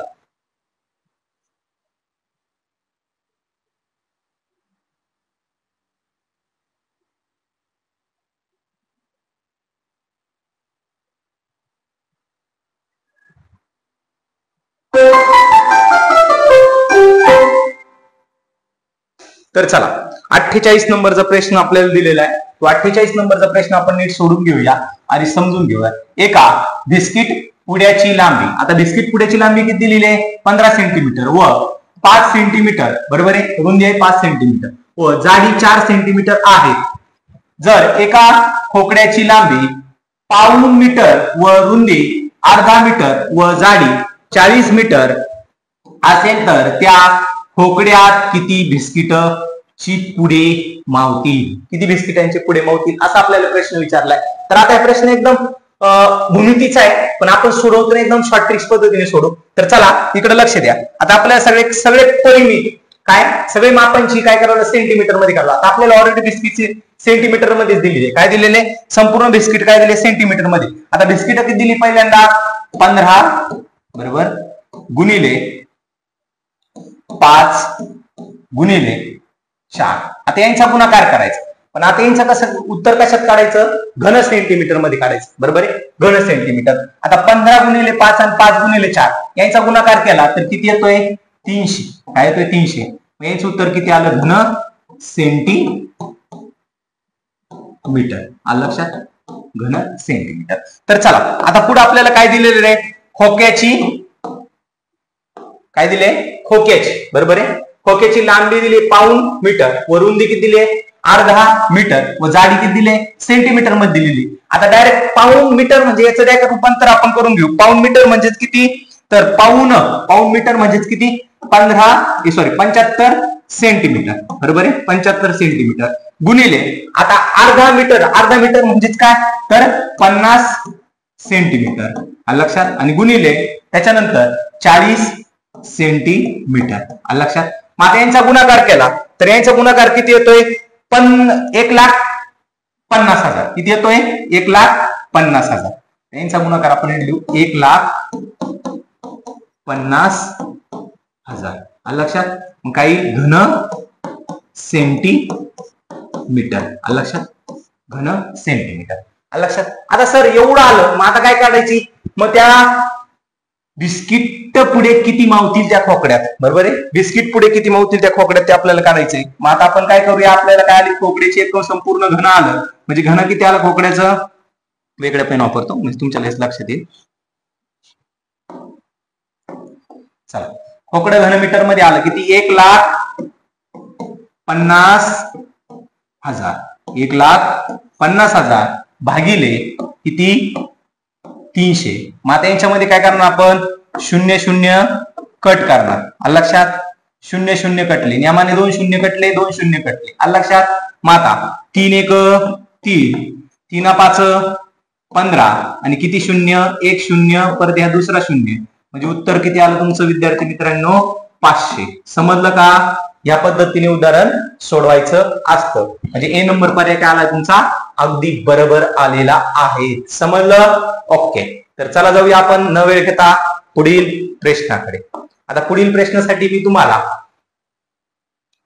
तर चला 48 नंबरचा प्रश्न आपल्याला दिलेला आहे. तो 48 नंबरचा प्रश्न आपण नीट सोडून घेऊया आणि समजून घेऊया. एका बिस्किट पुड्याची लांबी. आता बिस्किट पुड्याची लांबी किती दिलेली आहे 15 सेंटीमीटर व 5 सेंटीमीटर बरोबर आहे. रुंदी आहे 5 सेंटीमीटर व जाडी 4 सेंटीमीटर आहे. जर एका खोकड्याची लांबी पाऊण मीटर व रुंदी अर्धा मीटर व जाडी 40 मीटर असेल तर त्या खोकड्यात किती बिस्किटची पुडे मावतील. किती बिस्किटांचे पुडे मावतील असा आपल्याला प्रश्न विचारलाय. तर आता हा प्रश्न एकदम भूमितीचा आहे पण आपण सोडवतो एकदम शॉर्ट ट्रिक्स पद्धतीने सोडू. तर चला इकडे लक्ष द्या. आता आपल्याला सगळे परिमित काय सगळे मापांची काय करावं सेंटीमीटर मध्ये करावं. आता आपल्याला ऑलरेडी बिस्किटची सेंटीमीटर मध्ये दिलेली काय दिलेले संपूर्ण बिस्किट काय दिले सेंटीमीटर मध्ये. आता बिस्किट किती दिली पहिल्यांदा 15 बरोबर गुणिले 5 गुणिले 4. आता यांचा गुणाकार करायचा पण आता यांचं कसं उत्तर कशात काढायचं घन सेंटीमीटर मध्ये काढायचं बरोबर आहे घन सेंटीमीटर. आता 15 गुणिले 5 आणि 5 गुणिले 4 यांचा गुणाकार केला तर किती येतोय 300. काय येतोय 300. यांचं उत्तर किती आलं घन सेंटीमीटर. आलं लक्षात घन सेंटीमीटर. तर चला आता पुढे आपल्याला काय दिलेलं आहे खोक्याची काय दिले खोक्याची बरोबर आहे. खोक्याची लांबी दिली पाऊण मीटर व रुंदी किती दिली अर्धा मीटर व जाडी किती दिले सेंटीमीटर मध्ये दिलेली. आता डायरेक्ट पाऊण मीटर म्हणजे याचं डायरेक्ट रूपांतर आपण करून घेऊ. पाऊण मीटर म्हणजे किती तर पाऊण मीटर म्हणजेच किती 75 सेंटीमीटर, बरोबर आहे 75 सेंटीमीटर गुणिले आता अर्धा मीटर म्हणजेच काय तर 50 सेंटीमीटर लक्षात, आणि गुणिले त्याच्यानंतर 40 सेंटीमीटर लक्षात. मग आता यांचा गुणाकार केला तर यांचा गुणाकार किती येतोय 1,50,000. किती येतोय 1,50,000. यांचा गुणाकार आपण लिहू 1,50,000 लक्षात. मग काही घन सेंटीमीटर लक्षात, घन सेंटीमीटर लक्षात. आता सर एवढं आलं, मग आता काय काढायची, मग त्या बिस्किट पुढे किती मावतील त्या खोकड्यात, बरोबर आहे. बिस्किट पुढे किती मावतील त्या खोकड्यात ते आपल्याला काढायचंय. मग आता आपण काय करूया, आपल्याला काय आली खोकड्याची एक संपूर्ण घन आलं, म्हणजे घन किती आलं खोकड्याचं, वेगळं पेन वापरतो म्हणजे तुमच्या लक्षात येईल. चला खोकड घनमीटर मध्ये आलं किती 1,50,000. 1,50,000 भागिले किती 300. मग आता यांच्यामध्ये काय करणार आपण 0 कट करणार लक्षात. 0 कटले, नियमाने 2 0 कटले, 2 0 कटले लक्षात. मग आता 3 1 3, 3 5 15 आणि किती 0 1 0 परत ह्या दुसरा 0, म्हणजे उत्तर किती आलं तुमचं विद्यार्थी मित्रांनो 500. समजलं का. या पद्धतीने उदाहरण सोडवायचं असतं. म्हणजे ए नंबर पर्याय काय आला तुमचा अगदी बरोबर आलेला आहे. समजलं. ओके, तर चला जाऊया आपण न वेळ घेता पुढील प्रश्नाकडे. आता पुढील प्रश्नासाठी मी तुम्हाला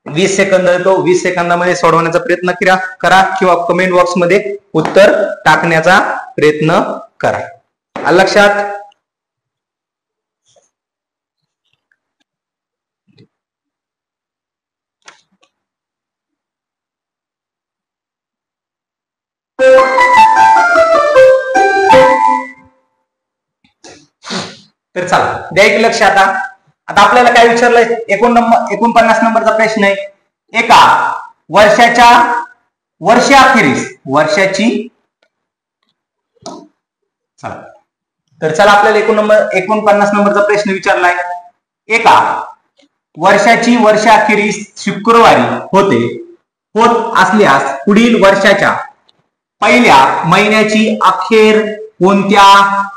20 सेकंद देतो. 20 सेकंदामध्ये सोडवण्याचा प्रयत्न करा किंवा कमेंट बॉक्स मध्ये उत्तर टाकण्याचा प्रयत्न करा लक्षात. तर चला द्या एक लक्ष. आता आपल्याला काय विचारलंय 49 नंबरचा प्रश्न आहे. एका वर्षाअखेरीस चला तर चला आपल्याला 49 नंबरचा प्रश्न विचारलाय. एका वर्षाअखेरीस शुक्रवारी होत असल्यास पुढील वर्षाच्या पहिल्या महिन्याची अखेर कोणत्या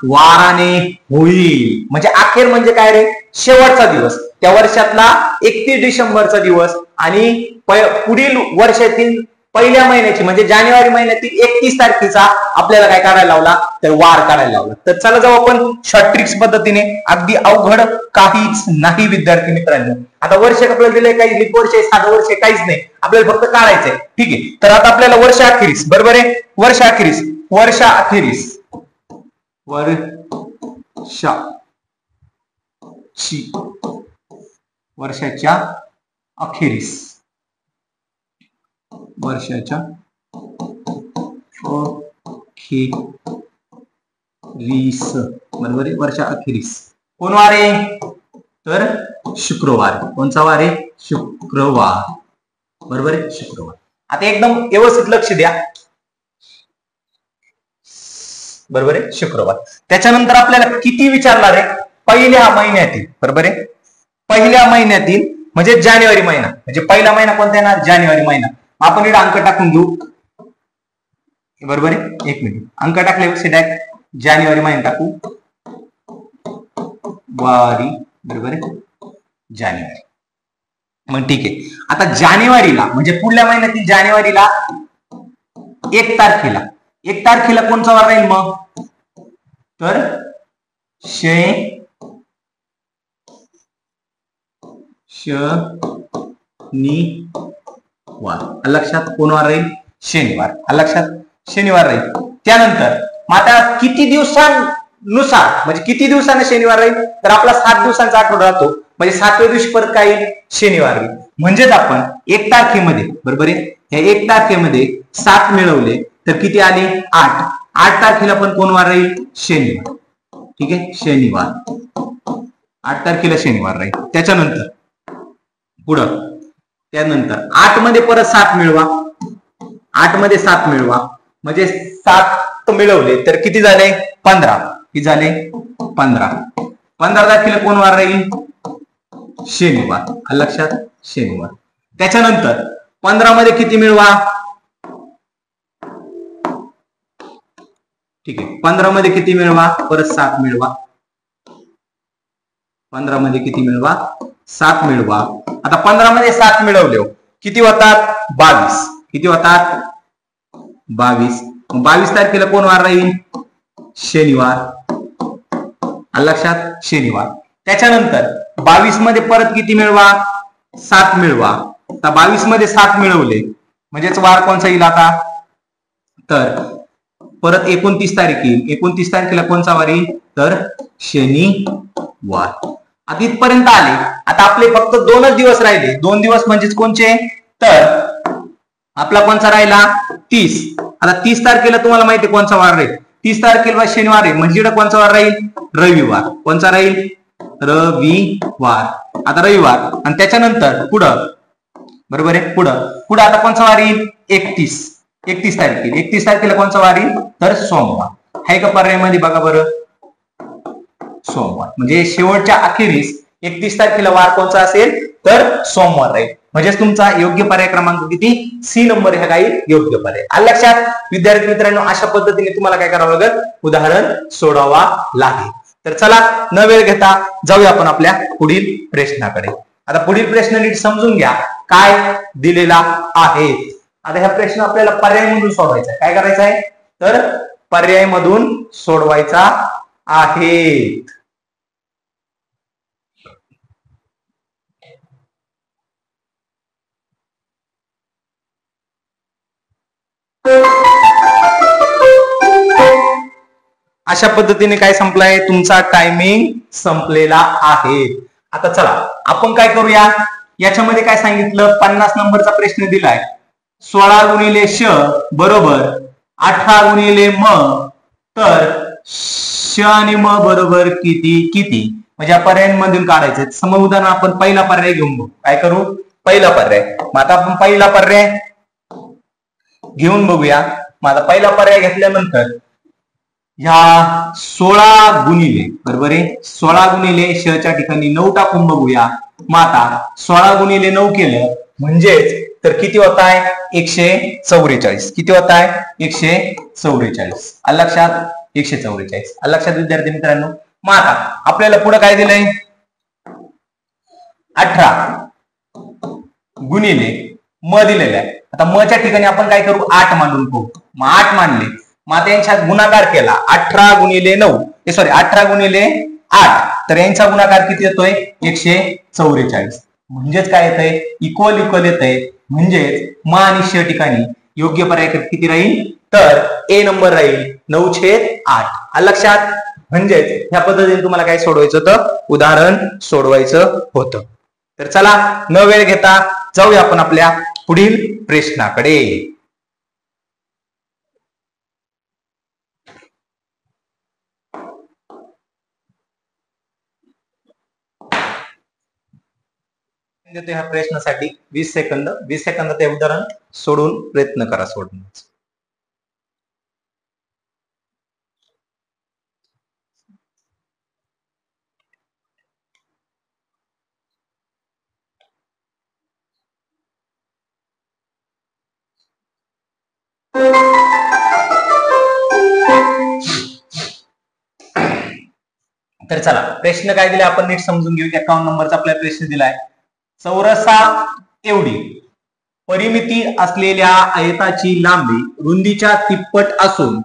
वाराने होईल. म्हणजे अखेर म्हणजे काय रे, शेवटचा दिवस, त्या वर्षातला 31 डिसेंबरचा दिवस आणि पुढील वर्षातील पहिल्या महिन्याची म्हणजे जानेवारी महिन्यातील 31 तारखेचा आपल्याला काय करायला लावला तर वार काढायला लावला. तर चला जाऊ आपण शॉर्ट ट्रिक्स पद्धतीने. अगदी अवघड काहीच नाही विद्यार्थी मित्रांनो. आता वर्ष आपल्याला दिलंय, काही लिप वर्ष आहे, साधं वर्ष काहीच नाही, आपल्याला फक्त काढायचंय. ठीक आहे, तर आता आपल्याला वर्षाअखेरीस, बरोबर आहे, वर्षाच्या बरोबर आहे. वर्षाअखेरीस कोण वार आहे तर शुक्रवार. कोणचा वार आहे शुक्रवार, बरोबर आहे शुक्रवार. आता एकदम व्यवस्थित लक्ष द्या, बरोबर आहे शुक्रवार. त्याच्यानंतर आपल्याला किती विचारणार आहे पहिल्या महिन्यातील, बरोबर आहे पहिल्या महिन्यातील म्हणजे जानेवारी महिना. म्हणजे पहिला महिना कोणता येणार जानेवारी महिना. आपण इकडे अंक टाकून घेऊ, बरोबर आहे. एक मिनिट, अंक टाकले जानेवारी महिना टाकू, वारी, बरोबर आहे जानेवारी. मग ठीक आहे. आता जानेवारीला म्हणजे पुढल्या महिन्यातील जानेवारीला 1 तारखेला कोणचा वार राहील मग तर शनिवार लक्षात. कोण वार राहील शनिवार लक्षात, शनिवार राहील. त्यानंतर आता किती दिवसांनुसार म्हणजे किती दिवसाने शनिवार राहील तर आपला 7 दिवसांचा आठवडा राहतो. म्हणजे 7व्या दिवशी परत काय येईल शनिवार राहील. म्हणजेच आपण 1 तारखेमध्ये, बरोबर आहे, या 1 तारखेमध्ये 7 मिळवले तर किती आले 8. 8 तारखेला पण कोण वार राहील शनिवार. ठीक आहे शनिवार, 8 तारखेला शनिवार राहील. त्याच्यानंतर पुढं त्यानंतर 8 मध्ये परत 7 मिळवा, 8 मध्ये 7 मिळवा म्हणजे 7 मिळवले तर किती झाले 15. किती झाले 15. 15 तारखेला कोण वार राहील? शनिवार. लक्षात, शनिवार. त्याच्यानंतर 15 मध्ये किती मिळवा? ठीक आहे, 15 मध्ये किती मिळवा? परत 7 मिळवा. 15 मध्ये किती मिळवा? 7 मिळवा. आता 15 मध्ये 7 मिळवले किती होतात? 22. किती होतात? 22. 22 तारखेला कोण वार राहील? शनिवार. लक्षात, शनिवार. त्याच्यानंतर 22 मध्ये परत किती मिळवा? 7 मिळवा. आता 22 मध्ये 7 मिळवले म्हणजेच वार कोणचा येईल आता? तर परत 29 तारीख येईल. 29 तारखेला कोणचा वार येईल? तर शनिवार. आता इथपर्यंत आले. आता आपले फक्त 2च दिवस राहिले. 2 दिवस म्हणजेच कोणचे? तर आपला कोणचा राहिला? 30. आता 30 तारखेला तुम्हाला माहिती आहे कोणचा वार राहील? 30 तारखेला शनिवार आहे म्हणजे कोणचा वार राहील? रविवार. कोणचा राहील? रविवार. आता रविवार आणि त्याच्यानंतर पुढं, बरोबर आहे, पुढं आता कोणचा वार येईल? 31 तारखेला. 31 तारखेला कोणचा वार येईल? तर सोमवार. आहे का पर्यायामध्ये? बघा बरं, सोमवार. म्हणजे शेवटच्या अखेरीस 31 तारखेला वार कोणचा असेल? तर सोमवार राहील. म्हणजेच तुमचा योग्य पर्याय क्रमांक किती? सी नंबर ह्या काही योग्य पर्याय. आलं लक्षात? विद्यार्थी मित्रांनो, अशा पद्धतीने तुम्हाला काय करावं लागेल? उदाहरण सोडवा लागेल. तर चला, न वेळ घेता जाऊया आपण आपल्या पुढील प्रश्नाकडे. आता पुढील प्रश्न नीट समजून घ्या काय दिलेला आहे. आता ह्या प्रश्न आपल्याला पर्यायमधून सोडवायचा. काय करायचं आहे? तर पर्यायमधून सोडवायचा आहे. अशा पद्धतीने काय संपलाय? तुमचा टायमिंग संपलेला आहे. आता चला आपण काय करूया? याच्यामध्ये काय सांगितलं? 50 नंबरचा प्रश्न दिलाय. 16 गुणिले श बरोबर 18 गुणिले म, तर श आणि म बरोबर किती? म्हणजे पर्यायांमधून काढायचे. समुदाहरण आपण पहिला पर्याय घेऊन बघू. काय करू? पहिला पर्याय. मग आता आपण पहिला पर्याय घेऊन बघूया. मग आता पहिला पर्याय घेतल्यानंतर ह्या 16 गुणिले, बरोबर आहे, 16 गुणिले श च्या ठिकाणी 9 टाकून बघूया. मग आता 16 गुणिले 9 केलं म्हणजेच तर किती होत आहे? 144. किती होत आहे? 144. लक्षात, 144. लक्षात विद्यार्थी मित्रांनो. मग आता आपल्याला पुढे काय दिलंय? 18 गुणिले म दिलेला आहे. आता म च्या ठिकाणी आपण काय करू? 8 मांडून पाहू. मग 8 मांडले. मग यांच्यात गुणाकार केला. 18 गुणिले 9, 18 गुणिले 8, तर यांचा गुणाकार किती येतोय? 144. म्हणजेच काय येतंय? इक्वल येतंय. म्हणजेच म आणि श ठिकाणी योग्य पर्याय किती राहील? तर ए नंबर राहील 9/8. लक्षात. म्हणजेच ह्या पद्धतीने तुम्हाला काय सोडवायचं होतं? उदाहरण सोडवायचं होतं. तर चला, न वेळ घेता जाऊया आपण आपल्या पुढील प्रश्नाकडे. ह्या प्रश्नासाठी 20 सेकंद. 20 सेकंदात ते उदाहरण सोडून प्रयत्न करा सोडण्याचा. तर चला, प्रश्न काय दिला आपण नीट समजून घेऊ. 51 नंबरचा आपल्याला प्रश्न दिलाय. चौरसा एवढी परिमिती असलेल्या आयताची लांबी रुंदीच्या तिप्पट असून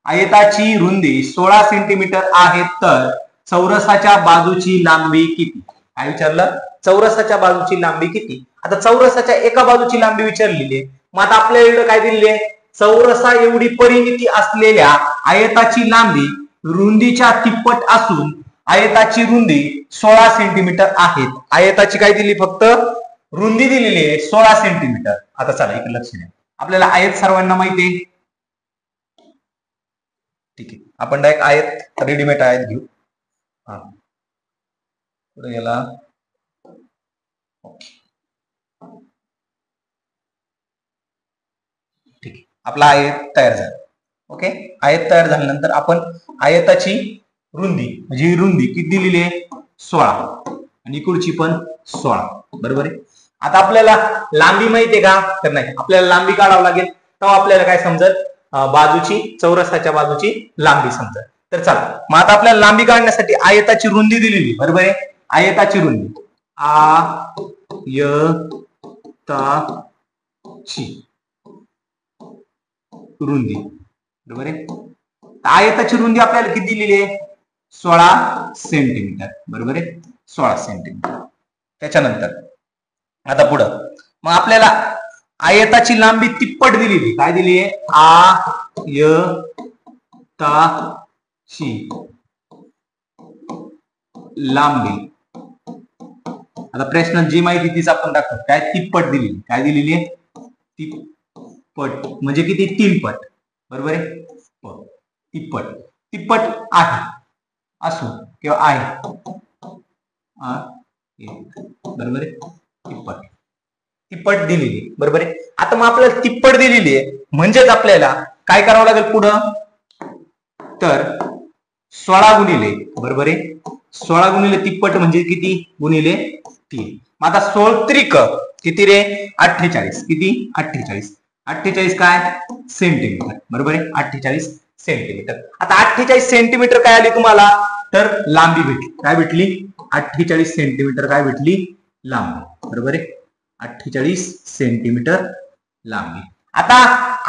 आयताची रुंदी 16 सेंटीमीटर आहे, तर चौरसाच्या बाजूची लांबी किती? काय विचारलं? चौरसाच्या बाजूची लांबी किती? आता चौरसाच्या एका बाजूची लांबी विचारलेली आहे. मग आता आपल्या इकडे काय दिलेली आहे? चौरसा एवढी परिमिती असलेल्या आयताची लांबी रुंदीच्या तिप्पट असून आयताची रुंदी 16 सेंटीमीटर आहे. आयताची काय दिली? फक्त रुंदी दिलेली आहे 16 सेंटीमीटर. आता चला इकडे लक्ष द्या. आपल्याला आयत सर्वांना माहिती आहे. ठीक आहे, आपण डायरेक्ट आयत रेडीमेड आयत घेऊ. हा, पुढे गेला. ठीक आहे, आपला आयत तयार झाला. ओके, आयत तयार झाल्यानंतर आपण आयताची रुंदी म्हणजे ही रुंदी किती दिलेली आहे 16 आणि इकडची पण 16 बरोबर आहे. आता आपल्याला लांबी माहितीये का तर नाही, आपल्याला लांबी काढावं लागेल तेव्हा आपल्याला काय समजत बाजूची चौरसाच्या बाजूची लांबी समजत. तर चला मग आता आपल्याला लांबी काढण्यासाठी आयताची रुंदी दिलेली बरोबर आहे. आयताची रुंदी आयताची रुंदी बरोबर आहे. आयताची रुंदी आपल्याला किती दिलेली आहे 16 सेंटीमीटर बरोबर आहे 16 सेंटीमीटर. त्याच्यानंतर आता पुढं मग आपल्याला आयताची लांबी तिप्पट दिलेली काय दिली आहे आयताची लांबी. आता प्रश्न जी माहिती तीच आपण दाखवतो काय तिप्पट दिलेली काय दिलेली आहे तिप्पट म्हणजे किती 3 पट बरोबर आहे. तिप्पट तिप्पट आहे असो किंवा आहे बरोबर आहे तिप्पट तिप्पट दिलेली बरोबर आहे. आता मग आपल्याला तिप्पट दिलेली आहे म्हणजेच आपल्याला काय करावं लागेल पुढं तर 16 गुणिले बरोबर आहे 16 गुणिले तिप्पट म्हणजे किती गुणिले 3. मग आता 16 त्रिक किती रे 48 किती 48 काय सेंटीमीटर बरोबर आहे 48 सेंटीमीटर. आता 48 सेंटीमीटर काय आली तुम्हाला तर लांबी भेटली काय भेटली 48 सेंटीमीटर काय भेटली लांबी बरोबर आहे 48 सेंटीमीटर लांबी. आता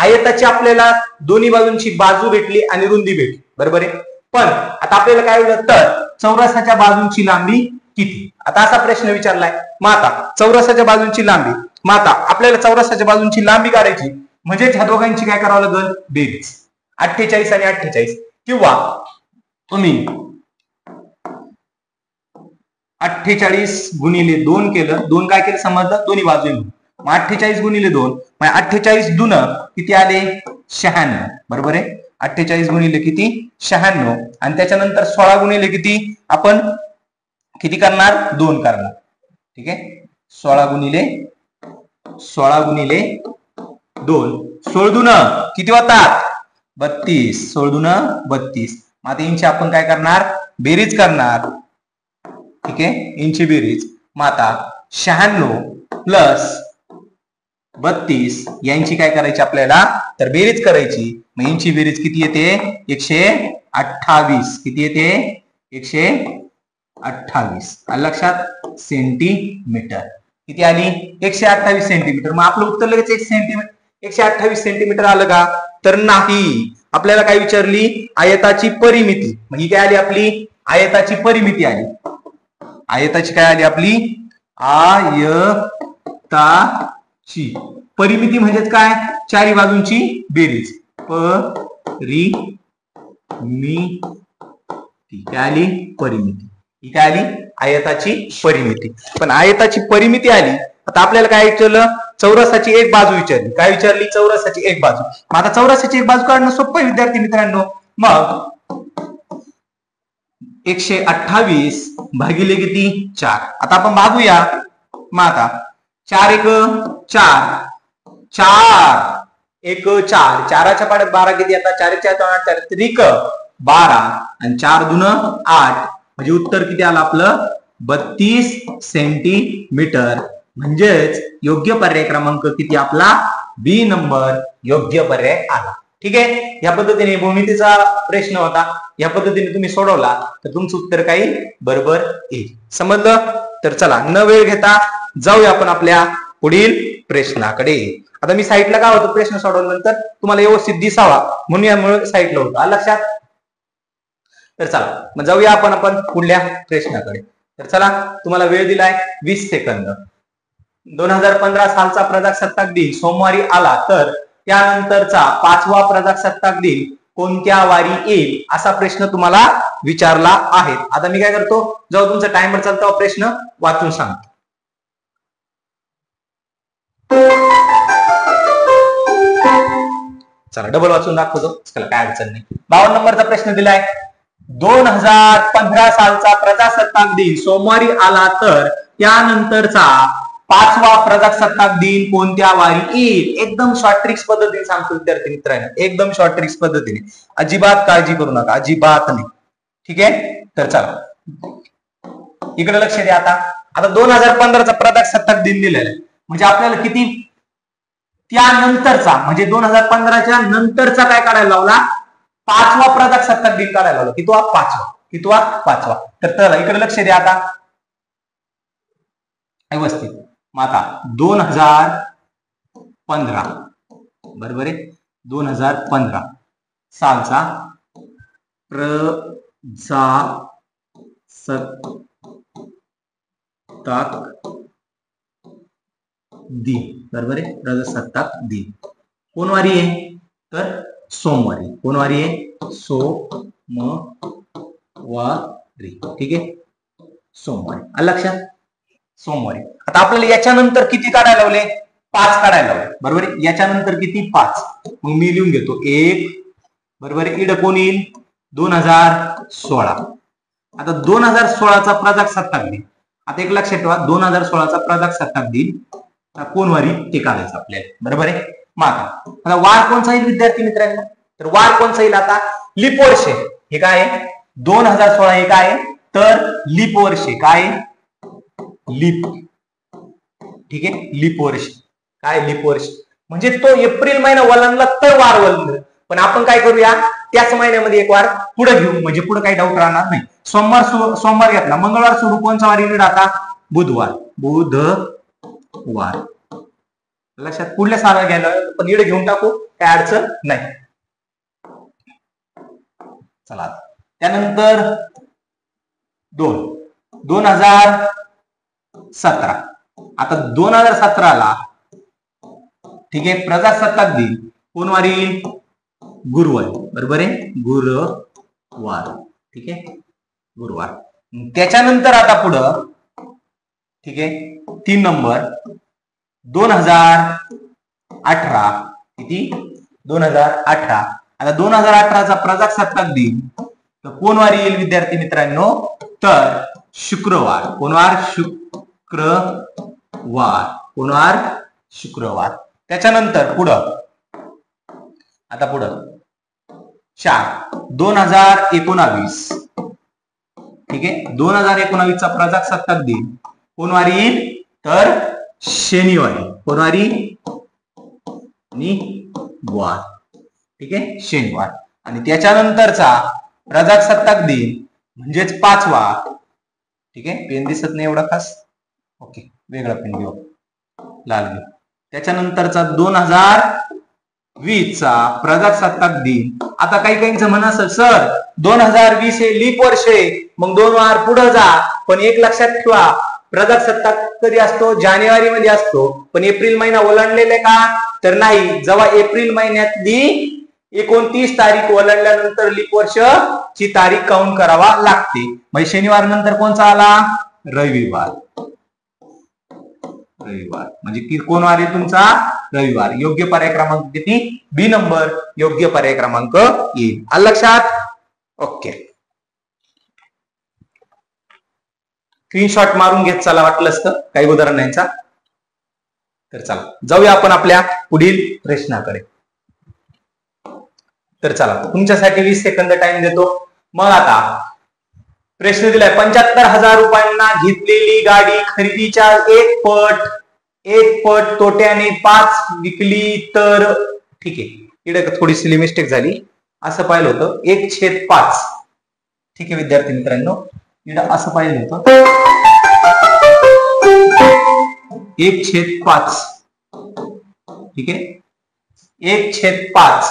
आयताची आपल्याला दोन्ही बाजूंची बाजू भेटली आणि रुंदी भेटली बरोबर आहे. पण आता आपल्याला काय होईल तर चौरसाच्या बाजूंची लांबी किती. आता असा प्रश्न विचारलाय मग आता चौरसाच्या बाजूंची लांबी मग आता आपल्याला चौरसाच्या बाजूंची लांबी काढायची म्हणजे ह्या दोघांची काय करावं लागेल बेरीज 48 आणि 48 किंवा तुम्ही 48 गुणिले 2 केलं 2 काय केलं समजलं दोन्ही बाजू मग 48 गुणिले 2 मग 48 दुन किती आले 96 बरोबर आहे 48 गुणिले किती 96 आणि त्याच्यानंतर 16 गुणिले किती आपण किती करणार 2 करणार ठीक आहे 16 गुणिले 2 16 दुन किती होतात 32 16 दुन 32. मग आता यांची आपण काय करणार बेरीज करणार ठीक आहे यांची बेरीज. मग आता 96 प्लस 32 यांची काय करायची आपल्याला तर बेरीज करायची. मग यांची बेरीज किती येते 128 किती येते 128 लक्षात सेंटीमीटर किती आली 128 सेंटीमीटर. मग आपलं उत्तर लगेच 128 सेंटीमीटर आलं का तर नाही. आपल्याला काय विचारली आयताची परिमिती मग ही काय आली आपली आयताची परिमिती आली. आयताची काय आली आपली आयताची परिमिती म्हणजेच काय चारी बाजूंची बेरीज परिमिती काय आली परिमिती ही काय आली आयताची परिमिती. पण आयताची परिमिती आली आता आपल्याला काय विचारलं चौरसाची एक बाजू विचारली काय विचारली चौरसाची एक बाजू. मग आता चौरसाची एक बाजू काढणं सोपं आहे विद्यार्थी मित्रांनो. मग 128 भागिले किती 4 आता आपण भागूया. मग आता 4 1 4 4 1 4 4च्या पाड्यात 12 किती आता 4 4 4 त्रिक 12 आणि 4 दुन 8 म्हणजे उत्तर किती आलं आपलं 32 सेंटीमीटर. म्हणजेच योग्य पर्याय क्रमांक किती आपला बी नंबर योग्य पर्याय आला. ठीक आहे या पद्धतीने भूमितीचा प्रश्न होता या पद्धतीने तुम्ही सोडवला तर तुमचं उत्तर काही बरोबर येईल. समजलं तर चला न वेळ घेता जाऊया आपण आपल्या पुढील प्रश्नाकडे. आता मी साईटला काय होतो प्रश्न सोडवल्यानंतर तुम्हाला व्यवस्थित दिसावा म्हणून यामुळे साईटला होतो लक्षात. तर चला मग जाऊया आपण पुढल्या प्रश्नाकडे. तर चला तुम्हाला वेळ दिलाय 20 सेकंद. 2015 सालचा प्रजासत्ताक दिन सोमवारी आला तर त्यानंतरचा 5वा प्रजासत्ताक दिन कोणत्या वारी येईल असा प्रश्न तुम्हाला विचारला आहे. आता मी काय करतो जेव्हा तुमचा टायमर चालतो प्रश्न वाचून सांगतो. चला डबल वाचून दाखवतो चला काय अडचण नाही. 52 नंबरचा प्रश्न दिलाय 2015 सालचा प्रजासत्ताक दिन सोमवारी आला तर त्यानंतरचा 5वा प्रजासत्ताक दिन कोणत्या वारी येईल. एकदम शॉर्ट ट्रिक्स पद्धतीने सांगतो विद्यार्थी मित्रांनो एकदम शॉर्ट ट्रिक्स पद्धतीने अजिबात काळजी करू नका अजिबात नाही. ठीक आहे. तर चला इकडे लक्ष द्या. आता 2015चा प्रजासत्ताक दिन दिलेला आहे, म्हणजे आपल्याला किती त्यानंतरचा म्हणजे 2015च्या नंतरचा काय काढायला लावला, 5वा प्रजासत्ताक दिन काढायला लावला. कितवा पाचवा. तर चला इकडे लक्ष द्या आता व्यवस्थित. मग आता 2015 बरोबर आहे, 2015 सालचा प्रजासत्ताक दिन बरोबर आहे. प्रजासत्ताक दिन कोण वारी आहे, तर सोमवारी. कोण वारी आहे, सोमवारी. ठीक आहे, सोमवारी. लक्षात, सोमवारी. आता आपल्याला याच्यानंतर किती काढायला लावले, 5 काढायला लावले बरोबर आहे. याच्यानंतर किती, 5. मग मी लिहून घेतो 1 बरोबर आहे. इकडे कोण येईल, 2016. आता 2016चा प्रजासत्ताक दिन. आता एक लक्षात ठेवा, 2016चा प्रजासत्ताक दिन कोण वारी ते काढायचं आपल्याला बरोबर आहे. मग आता वार कोणचा येईल विद्यार्थी मित्रांनो, तर वार कोणचा येईल, आता लीप वर्ष. हे काय आहे, 2016 हे काय आहे, तर लीप वर्ष. काय लीप, ठीक आहे, लीप वर्ष. काय लीप वर्ष म्हणजे तो एप्रिल महिना वलांडला तर वार वलंड, पण आपण काय करूया, त्याच महिन्यामध्ये एक वार पुढे घेऊ, म्हणजे पुढे काही डाऊट राहणार नाही. सोमवार घेतला, मंगळवार सुरू, कोणचा वार येईल आता, बुधवार. लक्षात, पुढल्या साला घ्यायला पण इकडे घेऊन टाकू, काय अडचण नाही. चला त्यानंतर 2017. आता 2017ला ठीक आहे प्रजासत्ताक दिन कोण वारी येईल, गुरुवार बरोबर आहे, गुरुवार. ठीक आहे, गुरुवार. त्याच्यानंतर आता पुढं ठीक आहे 3 नंबर 2018. किती, 2018. आता 2018चा प्रजासत्ताक दिन तर कोण वारी येईल विद्यार्थी मित्रांनो, तर शुक्रवार. कोणवार, शुक्रवार. कोणवार, शुक्रवार. त्याच्यानंतर पुढं आता पुढं 4 2019. ठीक आहे, 2019चा प्रजासत्ताक दिन कोण वारी येईल, तर शनिवारी. कोण वारी, वार. ठीक आहे, शनिवार. आणि त्याच्यानंतरचा प्रजासत्ताक दिन म्हणजेच 5वा. ठीक आहे, पेन दिसत नाही एवढा खास, ओके वेगळा पेन घेऊ, लाल घेऊ. त्याच्यानंतरचा 2020चा प्रजासत्ताक दिन. आता काही काहींचं म्हणा सर 2020 हे लीप वर्ष आहे, मग 2 वार पुढे जा. पण एक लक्षात ठेवा, प्रजासत्ताक कधी असतो, जानेवारी मध्ये असतो, पण एप्रिल महिना ओलांडलेला का, तर नाही. जेव्हा एप्रिल महिन्यातली 29 तारीख ओलांडल्यानंतर लीप वर्ष ची तारीख काउंट करावा लागते. म्हणजे शनिवार नंतर कोणचा आला, रविवार. रविवार म्हणजे कोण वार आहे तुमचा, रविवार. योग्य पर्याय क्रमांक किती, बी नंबर योग्य पर्याय क्रमांक येईल. आलं लक्षात, ओके. स्क्रीनशॉट मारून घेत चला वाटलंच तर काही उदाहरण यांचा. तर चला जाऊया आपण आपल्या पुढील प्रश्नाकडे. तर चला तुमच्यासाठी 20 सेकंद टाइम देतो. मग आता प्रश्न दिलाय, 75,000 रुपयांना घेतलेली गाडी खरेदीच्या एक पट तोट्याने 5 विकली तर, ठीक आहे इकडे थोडीशी मिस्टेक झाली, असं पाहिलं होतं 1/5. ठीक आहे विद्यार्थी मित्रांनो, इकडे असं पाहिलं होतं 1/5. ठीक आहे, 1/5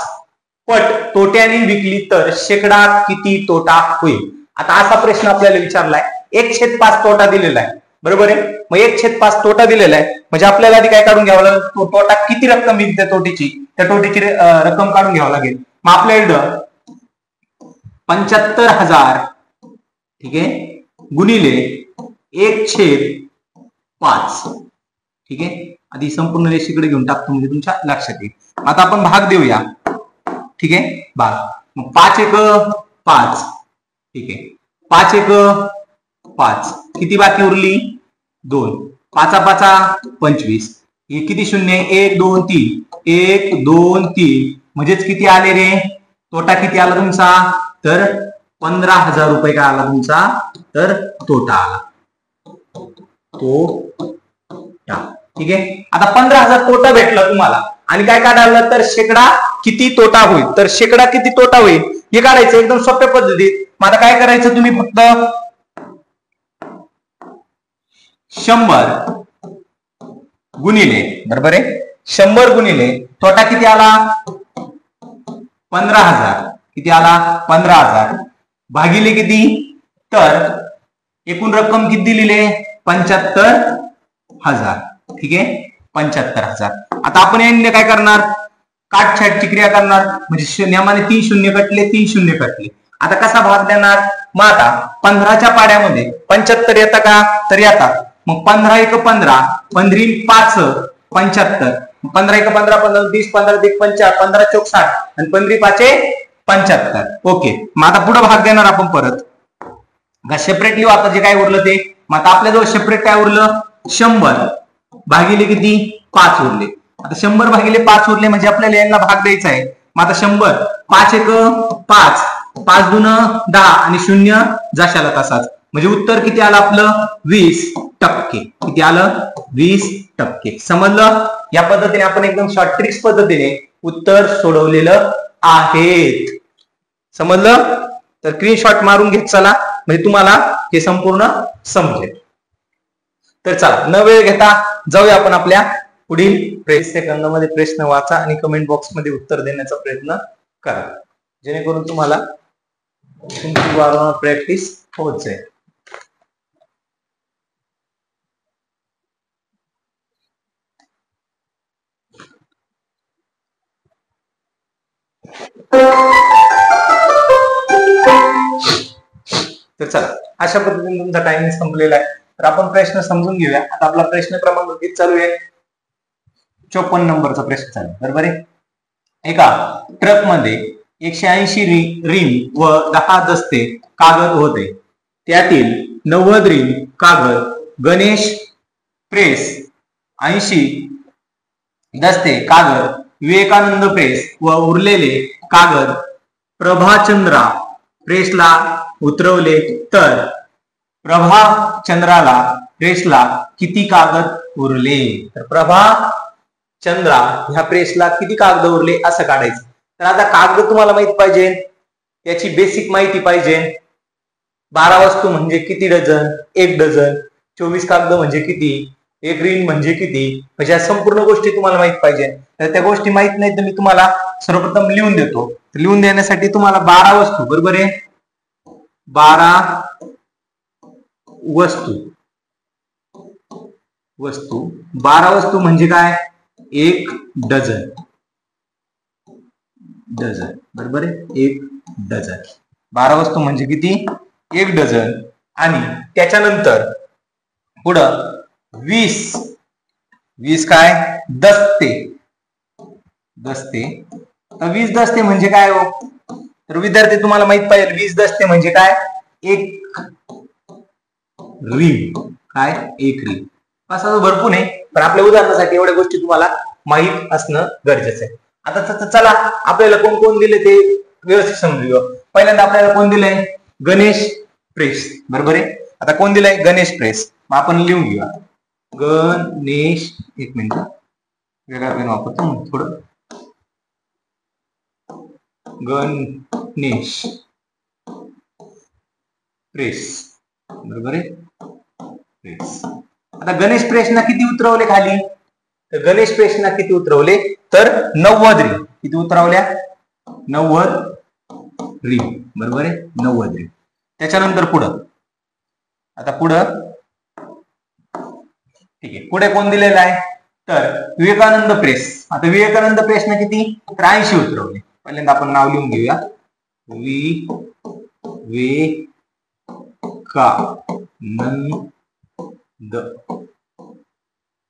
पट तोट्याने विकली तर शेकडा किती तोटा होईल. आता असा प्रश्न आपल्याला विचारलाय, 1/5 तोटा दिलेला आहे बरोबर आहे. मग 1/5 तोटा दिलेला आहे म्हणजे आपल्याला आधी काय काढून घ्यावं लागेल, तो तोटा किती रक्कम येईल त्या तोटीची, त्या तोटीची रक्कम काढून घ्यावं लागेल. मग आपल्या इकडं 75,000 ठीक आहे गुणिले 1/5. ठीक आहे, आधी संपूर्ण रेषेकडे घेऊन टाकतो म्हणजे तुमच्या लक्षात येईल. आता आपण भाग देऊया. ठीक आहे, भाग. मग 5×1=5. ठीक आहे, 5×1=5. किती बाकी उरली, 2. 5×5=25. हे किती शून्य, 1 2 3. 1 2 3 म्हणजेच किती आले रे, तोटा किती आला तुमचा, तर 15,000 रुपये काय आला तुमचा, तर तोटा आला. ठीक आहे. आता 15,000 तोटा भेटला तुम्हाला आणि काय काढायला, तर शेकडा किती तोटा होईल, तर शेकडा किती तोटा होईल हे काढायचं एकदम सोप्या पद्धतीत. मग आता काय करायचं, तुम्ही फक्त 100 गुणिले, बरोबर आहे, 100 गुणिले तोटा किती आला, 15,000, किती आला 15,000 भागिले किती, तर एकूण रक्कम किती दिलेली आहे 75,000. ठीक आहे, 75,000. आता आपण याने काय करणार, काटछाटची क्रिया करणार, म्हणजे नियमाने 3 शून्य कटले, 3 शून्य कटले. आता कसा भाग देणार, मग आता 15च्या पाड्यामध्ये 75 येतात का, तर येतात. मग 15 एक 15, 15 5 75, 15 एक 15, 15 20, 15 1 50, 15 चौक 60 आणि 15 5 75. ओके. मग आता पुढे भाग देणार आपण परत, सेपरेटली आता जे काय उरलं ते. मग आता आपल्याजवळ सेपरेट काय उरलं, 100 भागिले किती 5 उरले. आता 100 भागिले 5 उरले म्हणजे आपल्याला यांना भाग द्यायचा आहे. मग आता 100, 5 एक 5, 5 2 10 आणि 0 जशाला तसाच, म्हणजे उत्तर किती आलं आपलं 20%. किती आलं 20%. समजलं. या पद्धतीने आपण एकदम शॉर्ट ट्रिक्स पद्धतीने उत्तर सोडवलेलं आहेत. समजलं. तर स्क्रीनशॉट मारून घेत चला, म्हणजे तुम्हाला हे संपूर्ण समजेल. तर चला न वेळ घेता जाऊया आपण आपल्या पुढील 30 सेकंदामध्ये प्रश्न वाचा आणि कमेंट बॉक्स मध्ये उत्तर देण्याचा प्रयत्न करा, जेणेकरून तुम्हाला तुमची वारंवार प्रॅक्टिस होत जाईल. तर चला, अशा पद्धतीने तुमचा टाइमिंग संपलेला आहे. तर आपण प्रश्न समजून घेऊया. आता आपला प्रश्न क्रमांक किती चालू आहे, 54 नंबरचा प्रश्न चालू, बरोबर आहे. एका ट्रक मध्ये 180 रिम व 10 दस्ते कागद होते. त्यातील 90 रिम कागद गणेश प्रेस, 80 दस्ते कागद विवेकानंद प्रेस व उरलेले कागद प्रभाचंद्रा प्रेसला उतरवले, तर प्रभाचंद्राला प्रेसला किती कागद उरले. तर प्रभाचंद्रा ह्या प्रेसला किती कागद उरले असं काढायचं. तर आता कागद तुम्हाला माहित पाहिजे, याची बेसिक माहिती पाहिजे. 12 वस्तू म्हणजे किती डझन, 1 डझन. 24 कागद म्हणजे किती, 1 रील म्हणजे किती, म्हणजे या संपूर्ण गोष्टी तुम्हाला माहित पाहिजे. तर त्या गोष्टी माहित नाही तर मी तुम्हाला सर्वप्रथम लिहून देतो. लिहून देण्यासाठी तुम्हाला 12 वस्तू, बरोबर आहे, 12 वस्तू 12 वस्तू म्हणजे काय, 1 डझन, बरोबर आहे, 1 डझन. 12 वस्तू म्हणजे किती, 1 डझन. आणि त्याच्यानंतर पुढं 20 काय, दस्ते. तर 20 दस्ते म्हणजे काय हो, तर विद्यार्थी तुम्हाला माहित पाहिजे 20 दस्ते म्हणजे काय, 1 रील. काय, 1 रील. असं भरपूर आहे, पण आपल्या उदाहरणासाठी एवढ्या गोष्टी तुम्हाला माहित असणं गरजेचं आहे. आता चला आपल्याला कोण कोण दिले ते व्यवस्थित समजूया. पहिल्यांदा आपल्याला कोण दिलंय, गणेश प्रेस, बरोबर आहे. आता कोण दिलंय, गणेश प्रेस. मग आपण लिहून घेऊया गणेश. एक मिनिट, वेगळा पेन वापरतो थोडं. गणेश प्रेस, बरोबर आहे, प्रेस. आता गणेश प्रेसना किती उतरवले खाली, तर गणेश प्रेसना किती उतरवले, तर 90 रील. किती उतरवल्या, 90 रील, बरोबर आहे, 90 रील. त्याच्यानंतर पुढं, आता पुढं ठीक आहे, पुढे कोण दिलेलं आहे, तर विवेकानंद प्रेस. आता विवेकानंद प्रेसना किती, तर 80 उतरवले. पहिल्यांदा आपण नाव लिहून घेऊया, विवेकानंद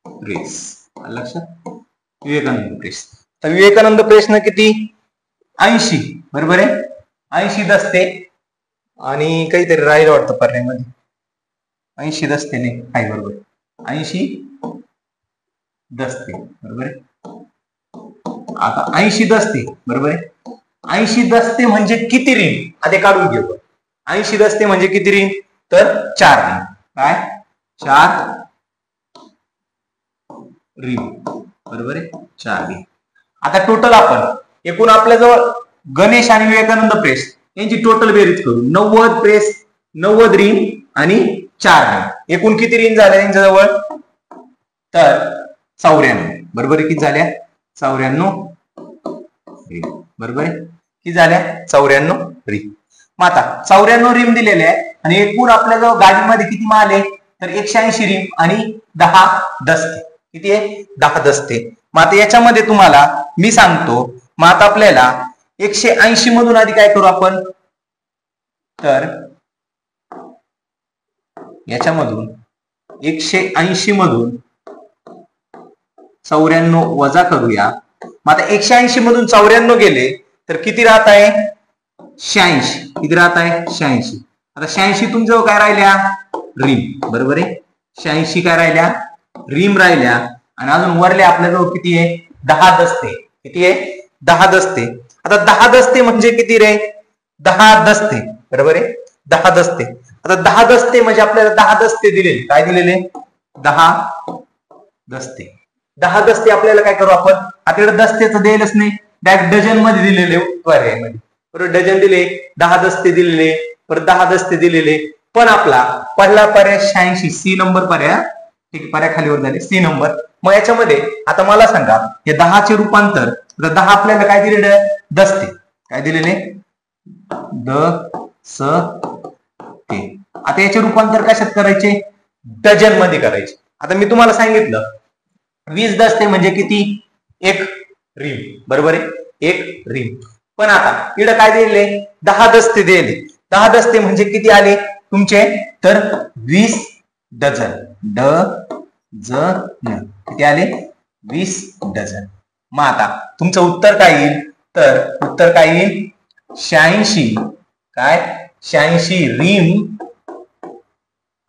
प्रेस. लक्षात, विवेकानंद प्रेस. तर विवेकानंद प्रेसनं किती, 80, बरोबर आहे, 80 दस्ते. आणि काहीतरी राहिलं वाटतं पर्यायामध्ये, 80 दस्ते नाही आहे, बरोबर, 80 दस्ते, बरोबर आहे. आता 80 दस्ते, बरोबर आहे, 80 दस्ते म्हणजे किती रील, आता काढून घेऊ. 80 दस्ते म्हणजे किती रिम? तर 4 रिम. काय? 4 रिम. बरोबर आहे, 4 रिम. आता टोटल आपण एकूण आपल्याजवळ गणेश आणि विवेकानंद प्रेस यांची टोटल बेरीज करू. 90 प्रेस, 90 रिम आणि 4 रिम. एकूण किती रिम झाल्या यांच्याजवळ? तर 94. बरोबर आहे, किती झाल्या? 94 रिम. बरोबर आहे, किती झाल्या? 94 रिम. मग आता 94 रिम दिलेले आहे आणि एकूण आपल्याजवळ गाडीमध्ये किती माल आहे? तर 180 रिम आणि 10 दस्ते. किती आहे? 10 दस्ते. मग आता याच्यामध्ये तुम्हाला मी सांगतो, मग आता आपल्याला 180 मधून आधी काय करू आपण? तर याच्यामधून 180 मधून 94 वजा करूया. मग आता 180 मधून 94 गेले तर किती राहत आहे? 86. किती राहत आहे? 86. आता 86 तुमच्याजवळ काय राहिल्या? रिम. बरोबर आहे, 86 काय राहिल्या? रिम राहिल्या. आणि अजून वरले आपल्याजवळ किती आहे? 10 दस्ते. किती आहे? 10 दस्ते. आता 10 दस्ते म्हणजे किती रे? 10 दस्ते. बरोबर आहे, 10 दस्ते. आता 10 दस्ते म्हणजे आपल्याला 10 दस्ते दिलेले. काय दिलेले? 10 दस्ते. 10 दस्ते आपल्याला काय करू आपण? आपल्याला दस्तेचं द्यायलाच नाही, डायरेक्ट डझन मध्ये दिलेले पर्यायमध्ये. बरोबर, डझन दिले, 10 दस्ते दिलेले, परत 10 दस्ते दिलेले. पण आपला पहिला पर्याय 86, सी नंबर पर्याय. ठीक, पर्याय खालीवर झाले, सी नंबर. मग याच्यामध्ये आता मला सांगा, हे 10चे रूपांतर, 10 आपल्याला काय दिलेले? दस्ते. काय दिलेले? दस्ते. आता याचे रूपांतर कशात करायचे? डझन मध्ये करायचे. आता मी तुम्हाला सांगितलं 20 दस्ते म्हणजे किती? 1 रिम. बरोबर आहे, 1 रिम. पण आता इकडे काय दिले? 10 दस्ते दिले. 10 दस्ते म्हणजे किती आले तुमचे? तर 20 डझन. डझन किती आले? 20 डझन. मग आता तुमचं उत्तर काय येईल? तर उत्तर काय येईल? 86. काय? 86 रिम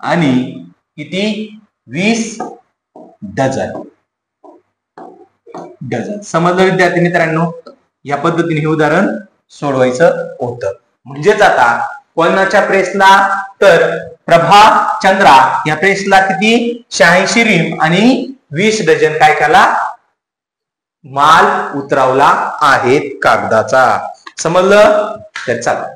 आणि किती? 20 डझन. डझन. समजलं विद्यार्थी मित्रांनो? या पद्धतीने हे उदाहरण सोडवायचं होतं. म्हणजेच आता कोणाच्या प्रेसला? तर प्रभा चंद्रा या प्रेसला किती? 86 रिम आणि 20 डझन काय केला? माल उतरवला आहे कागदाचा. समजलं? तर चला,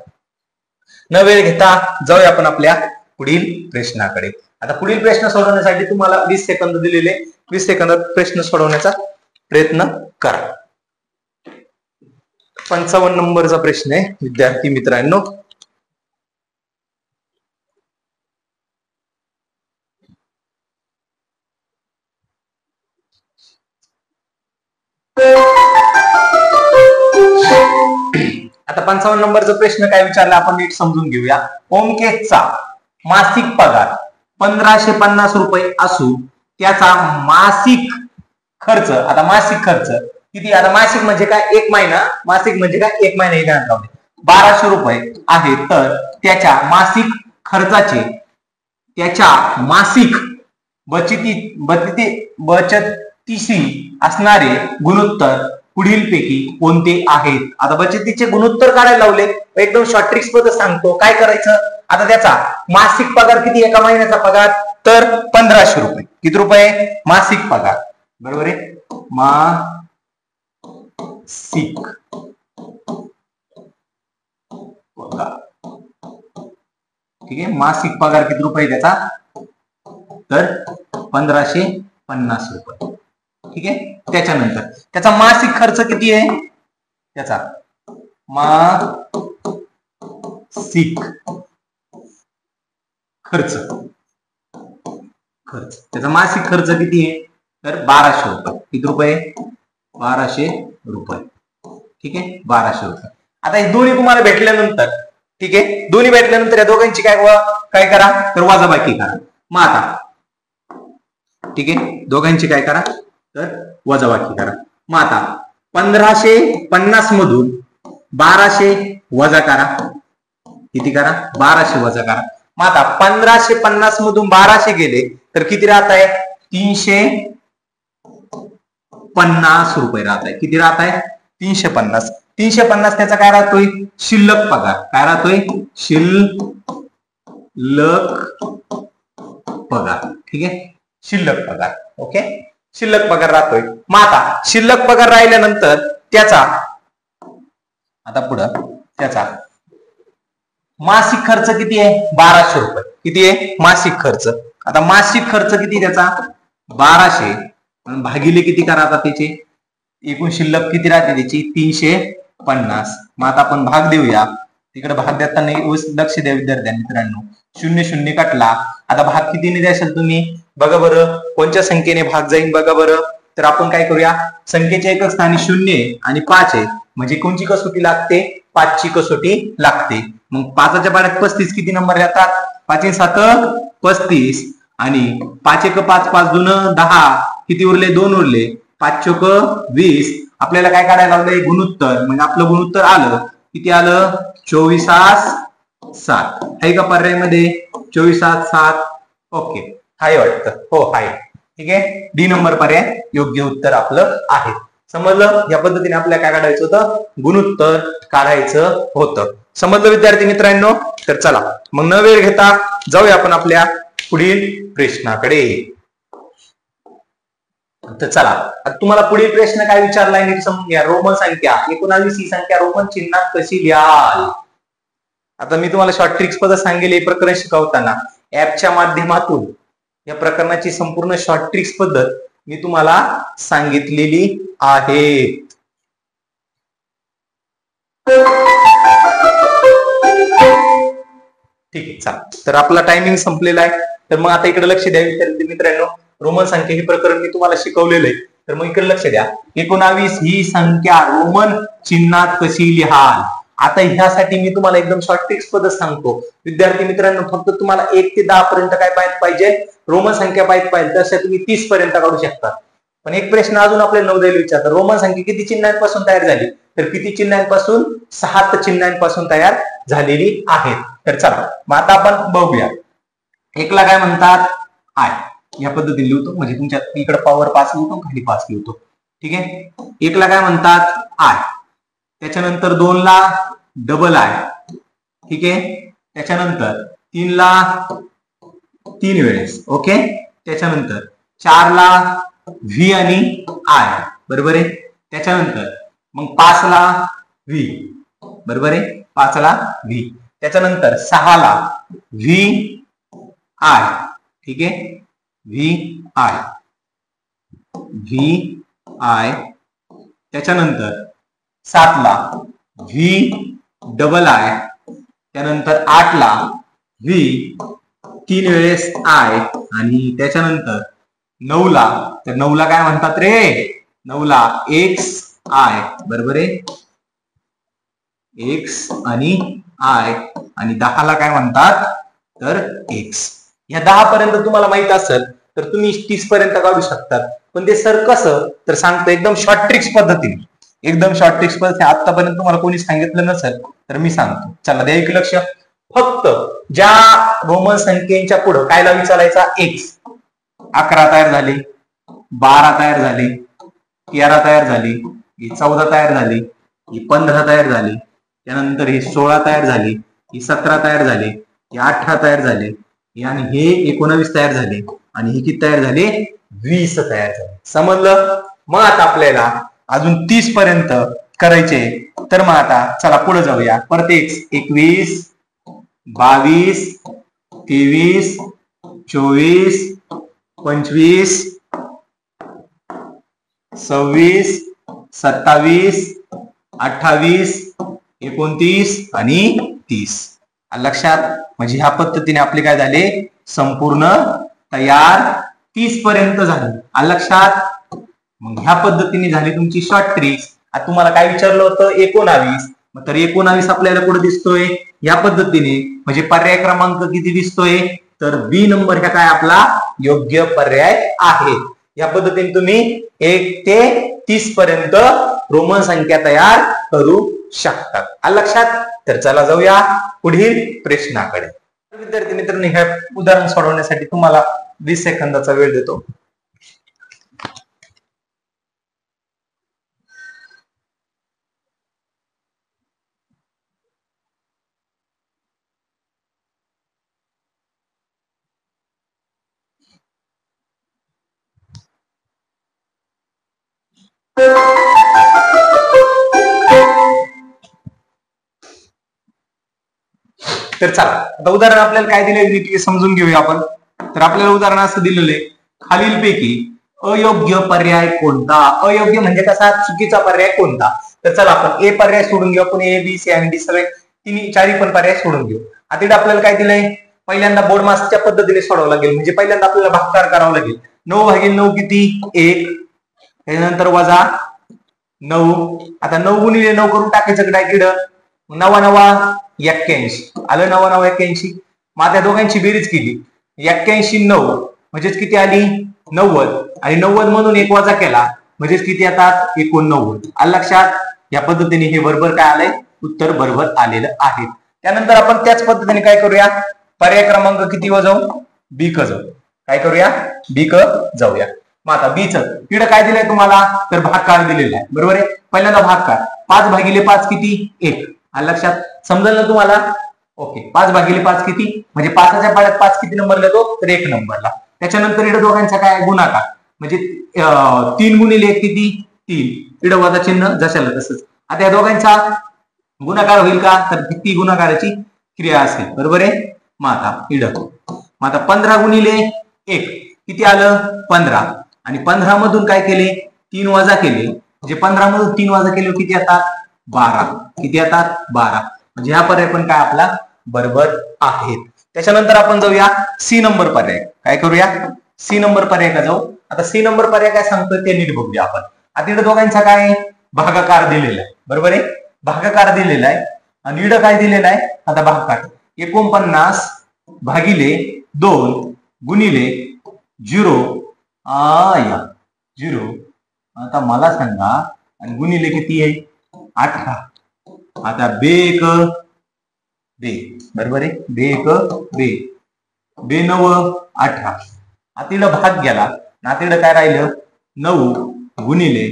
न वेळ घेता जाऊया आपण आपल्या पुढील प्रश्नाकडे. आता पुढील प्रश्न सोडवण्यासाठी तुम्हाला 20 सेकंद दिलेले. 20 सेकंदात प्रश्न सोडवण्याचा प्रयत्न करा. 55 नंबरचा प्रश्न आहे विद्यार्थी मित्रांनो. आता 55 नंबरचा प्रश्न काय विचारला आपण नीट समजून घेऊया. ओमकेशचा मासिक पगार 1550 रुपये असून त्याचा मासिक खर्च, आता मासिक खर्च किती? आता मासिक म्हणजे काय? 1 महिना. मासिक म्हणजे काय? 1 महिना. इथे 1200 रुपये आहे. तर त्याच्या मासिक खर्चाचे, त्याच्या मासिक बचतीशी असणारे गुणोत्तर पुढीलपैकी कोणते आहेत? आता बचतीचे गुणोत्तर काढायला लावले. एकदम शॉर्ट ट्रिक्स मध्ये सांगतो काय करायचं. आता त्याचा मासिक पगार किती? एका महिन्याचा पगार तर 1500 रुपये. किती रुपये? मासिक पगार. बरोबर आहे, मासिक पगार. ठीक आहे, मासिक पगार किती रुपये त्याचा? तर 1550 रुपये. ठीक आहे. त्याच्यानंतर त्याचा मासिक खर्च किती आहे? त्याचा मासिक खर्च, त्याचा मासिक खर्च किती आहे? तर 1200 रुपये. किती रुपये? 1200 रुपये. ठीक आहे, 1200 रुपये. आता हे दोन्ही तुम्हाला भेटल्यानंतर, ठीक आहे, दोन्ही भेटल्यानंतर या दोघांची काय करा? तर वजाबाकी करा. मग आता ठीक आहे, दोघांची काय करा? तर वजाबाकी करा. मग आता 1550 मधून 1200 वजा करा. किती करा? 1200 वजा करा. मग आता 1550 मधून 1200 गेले तर किती राहत आहे? 350 रुपये राहत आहे. किती राहत आहे? 350. 350 त्याचा काय राहतोय, शिल्लक पगार. काय राहतोय, शिल्लक पगार. ठीक आहे, शिल्लक पगार. ओके, शिल्लक पगार राहतोय. मग आता शिल्लक पगार राहिल्यानंतर त्याचा आता पुढं त्याचा मासिक खर्च किती आहे, 1200 रुपये. किती आहे मासिक खर्च. आता मासिक खर्च किती त्याचा 1200 भागिले किती करा आता त्याचे एकूण शिल्लक किती राहते त्याची 350. मग आता आपण भाग देऊया. तिकडे भाग देताना लक्ष द्या विद्यार्थ्यांनी मित्रांनो, 0 0 कटला. आता भाग कितीने द्याल तुम्ही बघा बरं, कोणत्या संख्येने भाग जाईल बघा बरं. तर आपण काय करूया, संख्येच्या एकक स्थानी 0 आणि 5 आहे, म्हणजे कोणची कसोटी लागते, 5 ची कसोटी लागते. मग 5च्या पाड्यात 35 किती नंबर येतात, 5 7 35 आणि 5 1 5 5 2 10 किती उरले, 2 उरले, 5 चोक 20. आपल्याला काय काढायला लावलंय, गुणोत्तर. म्हणजे आपलं गुणोत्तर आलं किती आलं, 24/7. आहे का पर्यायामध्ये 24/7? ओके, हाय वाटतं, हो हाय. ठीक आहे, डी नंबर पर्याय योग्य उत्तर आपलं आहे. समजलं, या पद्धतीने आपल्याला काय काढायचं होतं, गुणोत्तर काढायचं होतं. समजलं विद्यार्थी मित्रांनो. तर चला मग न वेळ घेता जाऊया आपण आपल्या पुढील प्रश्नाकडे. तर चला, तुम्हाला पुढील प्रश्न काय विचारलाय नीट समजून घ्या. रोमन संख्या 19 ही संख्या रोमन चिन्हात कशी लिहाल. आता मी तुम्हाला शॉर्ट ट्रिक्स पद्धत सांगेल प्रकरण शिकवताना ऍपच्या माध्यमातून. या प्रकरणाची संपूर्ण शॉर्ट ट्रिक्स पद्धत मी तुम्हाला सांगितलेली आहे. ठीक आहे, चला. तर आपला टायमिंग संपलेला आहे. तर मग आता इकडे लक्ष द्या विद्यार्थी मित्रांनो, रोमन संख्या हे प्रकरण मी तुम्हाला शिकवलेलं आहे. तर मग इकडे लक्ष द्या, 19 ही संख्या रोमन चिन्हात कशी लिहाल. आता ह्यासाठी मी तुम्हाला एकदम शॉर्ट ट्रिक्स पद्धत सांगतो विद्यार्थी मित्रांनो. फक्त तुम्हाला 1 ते 10 पर्यंत काय पाहिजे, रोमन संख्या पाहिजे. तसं तुम्ही 30 पर्यंत काढू शकता. पण एक प्रश्न अजून आपल्याला नवोदयाला विचारतात, रोमन संख्या किती चिन्हांपासून तयार झाली. तर किती चिन्हांपासून, 7 चिन्हांपासून तयार झालेली आहेत. तर चला मग आता आपण बघूया. एकला काय म्हणतात, आय. या पद्धतीने लिहितो, म्हणजे तुमच्या इकडे पॉवर 5 लिहितो, खाली 5 लिहितो. ठीक आहे, एकला काय म्हणतात, आय. त्याच्यानंतर 2 ला डबल आय. ठीक आहे, त्याच्यानंतर 3 ला 3 वेळेस. ओके, त्याच्यानंतर 4 ला व्ही आणि आय. बरोबर आहे. त्याच्यानंतर मग 5 ला व्ही. बरोबर आहे, 5 ला व्ही. त्याच्यानंतर 6 ला व्ही आय. ठीक आहे, व्ही आय, व्ही आय. त्याच्यानंतर 7 ला व्ही डबल आय. त्यानंतर 8 ला व्ही 3 वेळेस आय. आणि त्याच्यानंतर 9 ला, तर 9 ला काय म्हणतात रे, 9 ला एक्स आय. बरोबर आहे, एक्स आणि आय. आणि 10 ला काय म्हणतात, तर एक्स. या 10 पर्यंत तुम्हाला माहित असेल तर तुम्ही 30 पर्यंत काढू शकतात. पण ते सर कसं, तर सांगतो एकदम शॉर्ट ट्रिक्स पद्धतीने. एकदम शॉर्ट ट्रिक्स पद्धती आतापर्यंत तुम्हाला कोणी सांगितलं नसेल तर मी सांगतो. चला द्या एक लक्ष. फक्त ज्या रोमन संख्येच्या पुढे कायला विचारायचा, एक्स. 11 तयार झाले, 12 तयार झाले, 13 तयार झाली, 14 तयार झाली, 15 तयार झाली, त्यानंतर हे 16 तयार झाली, ही 17 तयार झाले, हे 18 तयार झाले, आणि हे 19 तयार झाले, आणि हे किती तयार झाले, 20 तयार झाले. समजलं. मग आता आपल्याला अजून 30 पर्यंत करायचे. तर मग आता चला पुढे जाऊया. परत 21, 22, 23, 24, 25, 26, 27, 28, 29 आणि 30. लक्षात, म्हणजे ह्या पद्धतीने आपले काय झाले, संपूर्ण तयार 30 पर्यंत झाले. लक्षात. मग ह्या पद्धतीने झाली तुमची शॉर्ट ट्रिक्स. आता तुम्हाला काय विचारलं होतं, 19. तर 19 आपल्याला कुठे दिसतोय, या पद्धतीने. म्हणजे पर्याय क्रमांक किती दिसतोय, तर बी नंबर ह्या काय आपला योग्य पर्याय आहे. या पद्धतीने तुम्ही 1 ते 30 पर्यंत रोमन संख्या तयार करू शकतात. लक्षात. तर चला जाऊया पुढील प्रश्नाकडे. विद्यार्थी मित्रांनो, हे उदाहरण सोडवण्यासाठी तुम्हाला 20 सेकंदाचा वेळ देतो. तर चला आता उदाहरण आपल्याला काय दिले समजून घेऊया आपण. तर आपल्याला उदाहरण असं दिलेलं आहे, खालीलपैकी अयोग्य पर्याय कोणता. अयोग्य म्हणजे कसा, चुकीचा पर्याय कोणता. तर चला आपण ए पर्याय सोडून घेऊ. आपण ए बी सी आणि डी सगळे चारही पण पर्याय सोडून घेऊ. आता आपल्याला काय दिलंय, पहिल्यांदा बोर्ड मास्कच्या पद्धतीने सोडवावं लागेल. म्हणजे पहिल्यांदा आपल्याला भागाकार करावं लागेल. 9/9 किती, 1. त्यानंतर वजा 9. आता 9 गुणिले 9 करून टाकायचं डायरेक्ट. 9 81 आलं. 9 81. मग त्या दोघांची बेरीज केली. 81 9 म्हणजेच किती आली, 90. आणि 90 मधून 1 वजा केला म्हणजेच किती येतात, 89. आलं लक्षात. या पद्धतीने हे बरोबर काय आलंय, उत्तर बरोबर आलेलं आहे. त्यानंतर आपण त्याच पद्धतीने काय करूया, पर्याय क्रमांक किती वर जाऊ, बी क जाऊ. काय करूया, बी क जाऊया. मग आता बी च इकडे काय दिलंय तुम्हाला, तर भागाकार दिलेला आहे. बरोबर आहे. पहिल्यांदा भागाकार 5/5 किती, 1. आलं लक्षात. समजेल ना तुम्हाला. ओके. 5/5 किती म्हणजे 5च्या पाड्यात 5 किती नंबरला येतो, तर 1 नंबरला. त्याच्यानंतर इकडे दोघांचा काय गुणाकार म्हणजे 3 गुणिले 1 किती, 3. इकडे वजा चिन्ह जशाला तसंच. आता या दोघांचा गुणाकार होईल का, तर ती गुणाकाराची क्रिया असेल. बरोबर आहे. मग आता इकडं मग आता 15 गुणिले 1 किती आलं, 15. आणि 15 मधून काय केले, 3 वजा केले. म्हणजे 15 मधून 3 वजा केले किती येतात, 12. किती येतात, 12. म्हणजे हा पर्याय पण काय आपला बरोबर आहेत. त्याच्यानंतर आपण जाऊया सी नंबर पर्याय. काय करूया, सी नंबर पर्याय का जाऊ. आता सी नंबर पर्याय काय सांगतो ते नीट बघूया आपण. आता इकडे दोघांचा काय भागाकार दिलेला आहे. बरोबर आहे. भागाकार दिलेला आहे. आणि इकडे काय दिलेला आहे, आता भागाकार 49/2 गुणिले 0 आता मला सांगा, आणि गुणिले किती आहे, 18. आता बे बरोबर आहे. बे 9 18. आता भाग गेला. नातीला काय राहिलं, 9 गुणिले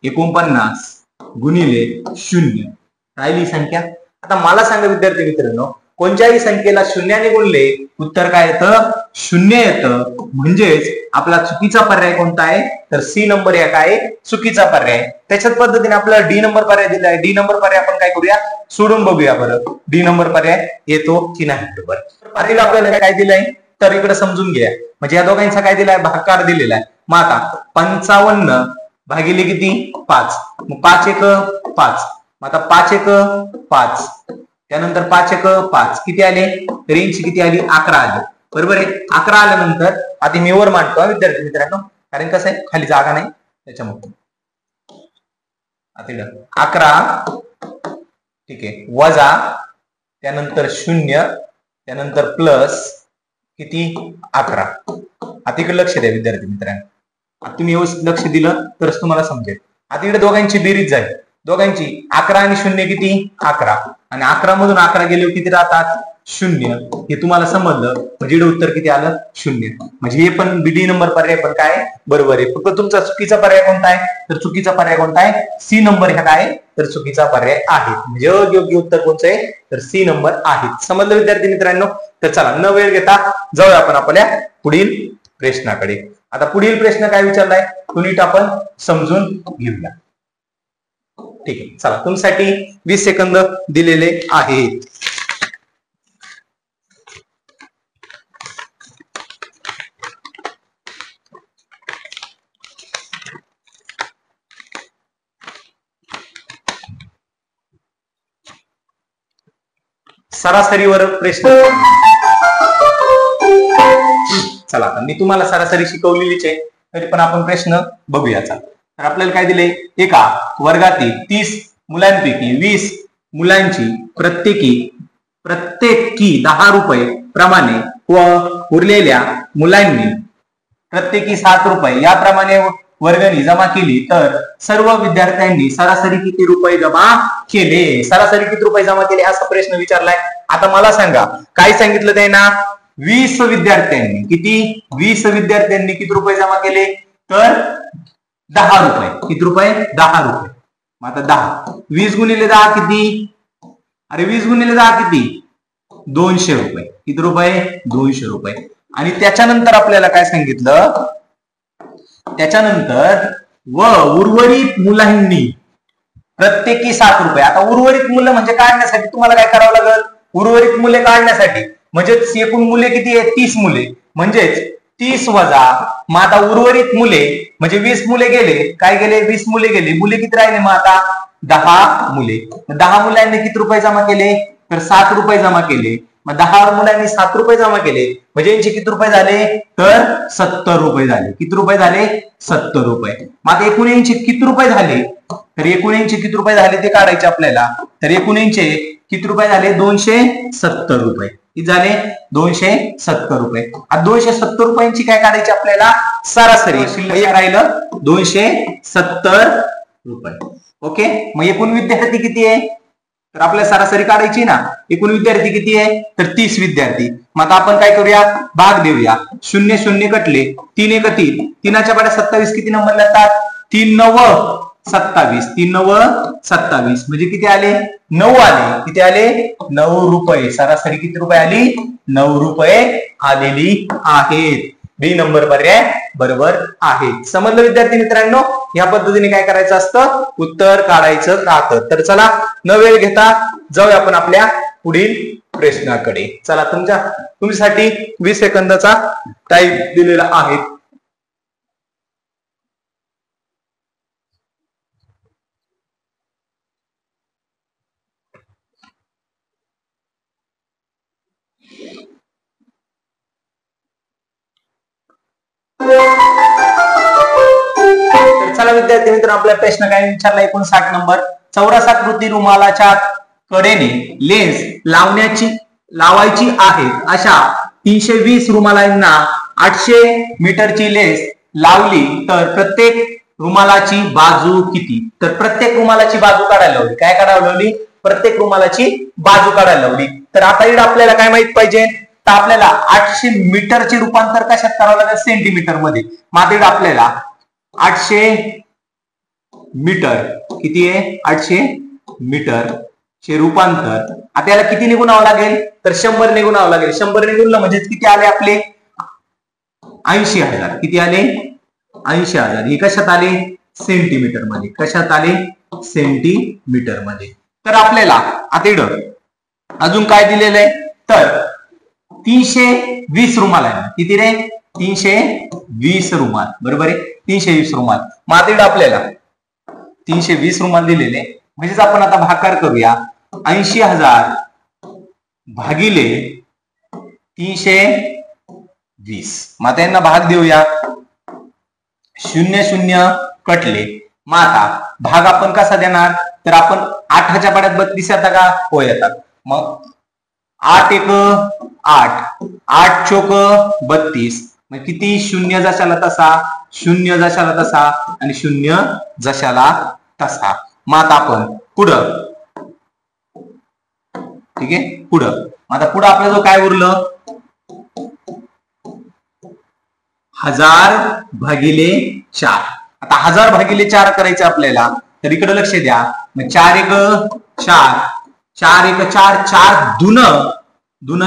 49 गुणिले 0 राहिली संख्या. आता मला सांगा विद्यार्थी मित्रांनो, कोणत्याही संख्येला शून्याने गुणले उत्तर काय येतं, 0 येतं. म्हणजेच आपला चुकीचा पर्याय कोणता आहे, तर सी नंबर या काय चुकीचा पर्याय. त्याच्याच पद्धतीने आपल्याला डी नंबर पर्याय दिला आहे. डी नंबर पर्याय आपण काय करूया, सोडून बघूया बरं डी नंबर पर्याय येतो की नाही. बरोबर. आधी आपल्याला काय दिलंय, तर इकडे समजून घ्या. म्हणजे या दोघांचा काय दिलाय, भागाकार दिलेला आहे. मग आता 55 भागिले किती, 5. मग 5 1 5. मग आता 5 1 5. त्यानंतर 5 1 5 किती आले, रेंज किती आली, 11 आली. बरोबर आहे. 11 आल्यानंतर आधी मी वर मांडतो विद्यार्थी मित्रांनो, कारण कसं आहे खाली जागा नाही त्याच्यामुळे. आता 11 ठीक आहे, वजा त्यानंतर 0 त्यानंतर प्लस किती 11. आता इकडे लक्ष द्या विद्यार्थी मित्रांनो. आता तुम्ही व्यवस्थित लक्ष दिलं तरच तुम्हाला समजेल. आता इकडे दोघांची बेरीज झाली. दोघांची 11 आणि 0 किती 11. आणि 11 मधून 11 गेले किती राहतात, 0. हे तुम्हाला समजलं म्हणजे इकडे उत्तर किती आलं, 0. म्हणजे हे पण डी नंबर पर्याय पण काय बरोबर आहे. फक्त तुमचा चुकीचा पर्याय कोणता आहे, तर चुकीचा पर्याय कोणता आहे, सी नंबर ह्या काय तर चुकीचा पर्याय आहे. म्हणजे योग्य उत्तर कोणतं आहे, तर सी नंबर आहे. समजलं विद्यार्थी मित्रांनो. तर चला न वेळ घेता जाऊया आपण आपल्या पुढील प्रश्नाकडे. आता पुढील प्रश्न काय विचारलाय तो नीट आपण समजून घेऊया. ठीक आहे. चला तुमच्यासाठी 20 सेकंद दिलेले आहेत. सरासरीवर प्रश्न. चला मी तुम्हाला सरासरी शिकवलेलीच आहे, तरी पण आपण प्रश्न बघूयाचा. तर आपल्याला काय दिले, एका वर्गातील 30 मुलांपैकी 20 मुलांची प्रत्येकी 10 रुपये प्रमाणे व उरलेल्या मुलांनी प्रत्येकी 7 रुपये याप्रमाणे वर्गणी जमा केली, तर सर्व विद्यार्थ्यांनी सरासरी किती रुपये जमा केले. सरासरी किती रुपये जमा केले असा प्रश्न विचारलाय. आता मला सांगा काय सांगितलं ते ना, 20 विद्यार्थ्यांनी किती रुपये जमा केले, तर 10 रुपये. किती रुपये, 10 रुपये. मग आता 10 20 गुणिले 10 किती, अरे 20 गुणिले 10 किती, 200 रुपये. किती रुपये, 200 रुपये. आणि त्याच्यानंतर आपल्याला काय सांगितलं, त्याच्यानंतर व उर्वरित मुलांनी प्रत्येकी 7 रुपये. आता उर्वरित मुलं म्हणजे काढण्यासाठी तुम्हाला काय करावं लागेल, उर्वरित मुले काढण्यासाठी म्हणजे एकूण मुले किती आहे, 30 मुले, म्हणजेच 30 वजा मग आता उर्वरित मुले म्हणजे 20 मुले गेले, काय गेले, 20 मुले गेले, मुले किती राहिले मग आता 10 मुले. 10 मुलांनी किती रुपये जमा केले, तर 7 रुपये जमा केले. मग 10 मुलांनी 7 रुपये जमा केले म्हणजे यांचे किती रुपये झाले, तर 70 रुपये झाले. किती रुपये झाले, 70 रुपये. मग आता एकूण यांचे किती रुपये झाले, तर एकूण यांचे किती रुपये झाले ते काढायचे आपल्याला. तर एकूण यांचे किती रुपये झाले, 270 रुपये. किती झाले, 270 रुपये. आता 270 रुपयांची काय काढायची आपल्याला, सरासरी शिल्लक राहिलं 270 रुपये. ओके, मग एकूण विद्यार्थी किती आहे, तर आपल्याला सरासरी काढायची ना. एकूण विद्यार्थी किती आहे, तर 30 विद्यार्थी. मग आता आपण काय करूया, भाग देऊया. 0 0 कटले, 3 1 3, 3च्या पाड्या 27 किती नंबर लागतात, 3 9 27, 3 9 27 म्हणजे किती आले, 9 आले. किती आले, 9 रुपये. सरासरी किती रुपये आली, 9 रुपये आलेली आहेत. बी नंबर पर्याय बरोबर आहे. समजलं विद्यार्थी मित्रांनो, या पद्धतीने काय करायचं असतं, उत्तर काढायचं राहतं. तर चला न वेळ घेता जाऊया आपण आपल्या पुढील प्रश्नाकडे. चला तुमच्यासाठी 20 सेकंदाचा टाइम दिलेला आहे. चला विद्यार्थी मित्रांनो, आपला प्रश्न काय विचारला, 59 नंबर. चौरसाकृती रुमालाच्या कडेने लेन्स लावायची आहेत अशा 320 रुमालांना 800 मीटरची लेन्स लावली तर प्रत्येक रुमालाची बाजू किती. तर प्रत्येक रुमालाची बाजू काढायला लावली. काय काढायला लावली, प्रत्येक रुमालाची बाजू काढायला लावली. तर आता इकडे आपल्याला काय माहित पाहिजे, तर आपल्याला 800 मीटरचे रूपांतर कशात करावं लागेल, सेंटीमीटर मध्ये. मात्र आपल्याला 800 मीटर किती आहे, 800 मीटर चे रूपांतर आता याला किती निघून आवावं लागेल, तर 100 निघून आवावं लागेल. 100 निघून म्हणजे किती आले आपले 80,000. किती आले, 80,000. हे कशात आले, सेंटीमीटर मध्ये. कशात आले, सेंटीमीटर मध्ये. तर आपल्याला आता इकडं अजून काय दिलेलं आहे, तर 320 रुमाल आहे. किती रे, 320 रुमाल. बरोबर आहे, 320 रुमाल. मग आता इकडं आपल्याला 320 रुमाल दिलेले, म्हणजेच आपण आता भागाकार करूया. 80,000 भागिले 320. मग आता यांना भाग देऊया. 0 0 कटले. मग आता भाग आपण कसा देणार, तर आपण 8च्या पाड्यात 32 येतात का, हो येतात. मग 8 1 8, 8 चोक 32. मग किती, 0 जशाला तसा, 0 जशाला तसा आणि 0 जशाला तसा. मग आता आपण पुढं, ठीक आहे, पुढं. आता पुढं आपल्या जो काय उरलं, 1000 भागिले 4. आता 1000 भागिले 4 करायचं आपल्याला. तर इकडे लक्ष द्या. मग 4 1 4, 4 1 4, 4 दुन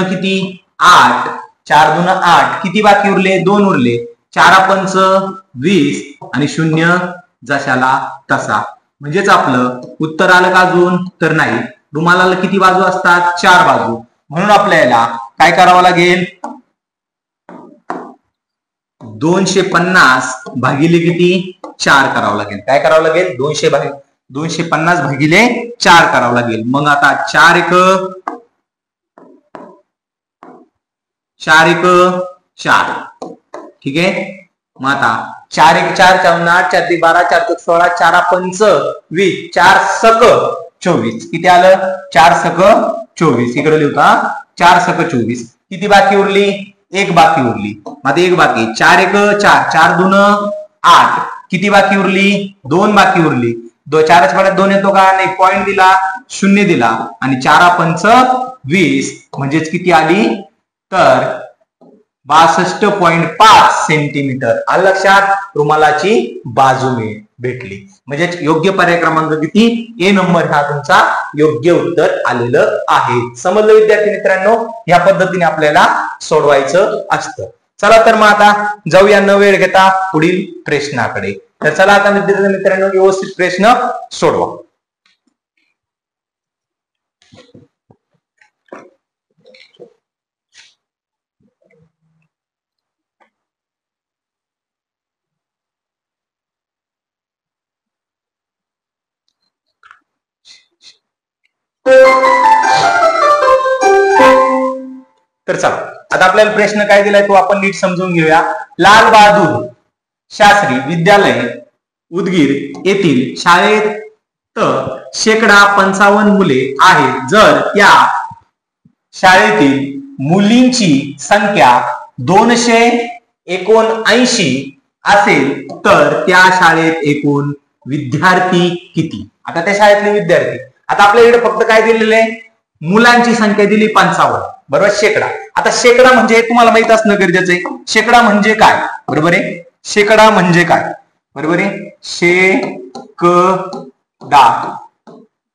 किती, 8, 4 दुन 8. किती बाकी उरले, 2 उरले. 4 पंच 20 आणि 0 जशाला तसा. म्हणजेच आपलं उत्तर आलं का अजून, तर नाही. रुमालाला किती बाजू असतात, 4 बाजू. म्हणून आपल्याला काय करावं लागेल, 250 भागिले किती, 4 करावं लागेल. काय करावं लागेल, 250 भागिले 4 करावं लागेल. मग आता 4 1 4, ठीक आहे. मग आता 4 1 4 4 8 4 3 12 4 3 16 4 पंच 20 4 सक 24. किती आलं, 4 सक 24. इकडे लिहूता 4 सक 24. किती बाकी उरली, 1 बाकी उरली. मग 1 बाकी. 4 1 4, 4 2 8. किती बाकी उरली, 2 बाकी उरली. 4च्या पाड्यात 2 येतो का, नाही. पॉइंट दिला, 0 दिला आणि 4 पंच 20 म्हणजेच किती आली, तर 62.5 सेंटीमीटर. आलं लक्षात, रुमालाची बाजू भेटली. म्हणजे योग्य पर्याय क्रमांक किती, ए नंबर हा तुमचा योग्य उत्तर आलेलं आहे. समजलं विद्यार्थी मित्रांनो, या पद्धतीने आपल्याला सोडवायचं असतं. चला तर मग आता जाऊया न वेळ घेता पुढील प्रश्नाकडे. तर चला आता विद्यार्थी मित्रांनो व्यवस्थित प्रश्न सोडवा. तर चला आता आपल्याला प्रश्न काय दिलाय तो आपण नीट समजून घेऊया. लाल बहादूर शास्त्री विद्यालय उदगीर येथील शाळेत शेकडा 55 मुले आहेत. जर त्या शाळेतील मुलींची संख्या 279 असेल तर त्या शाळेत एकूण विद्यार्थी किती? आता त्या शाळेतले विद्यार्थी, आता आपल्याकडे फक्त काय दिलेलं आहे, मुलांची संख्या दिली 55, बरोबर, शेकडा. आता शेकडा म्हणजे तुम्हाला माहित असणं गरजेचं आहे. शेकडा म्हणजे काय, बरोबर आहे, शेकडा म्हणजे काय, बरोबर आहे, शेकडा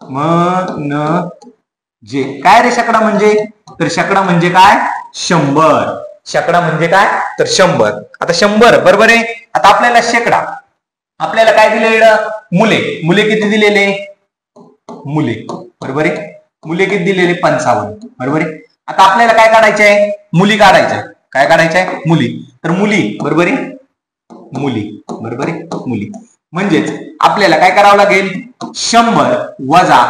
म्हणजे काय रे शेकडा म्हणजे? तर शेकडा म्हणजे काय, 100. शेकडा म्हणजे काय, तर 100. आता 100, बरोबर आहे. आता आपल्याला शेकडा, आपल्याला काय दिलेलं, मुले, मुले किती दिलेले, मुले, बरोबर आहे, मुले किती दिलेले 55, बरोबर आहे. आता आपल्याला काय काढायचे आहे, मुली काढायच्या, काय काढायच्या आहे, मुली. तर मुली, बरोबर आहे, मुली, बरोबर आहे, मुली. म्हणजेच आपल्याला काय करावं लागेल, 100 वजा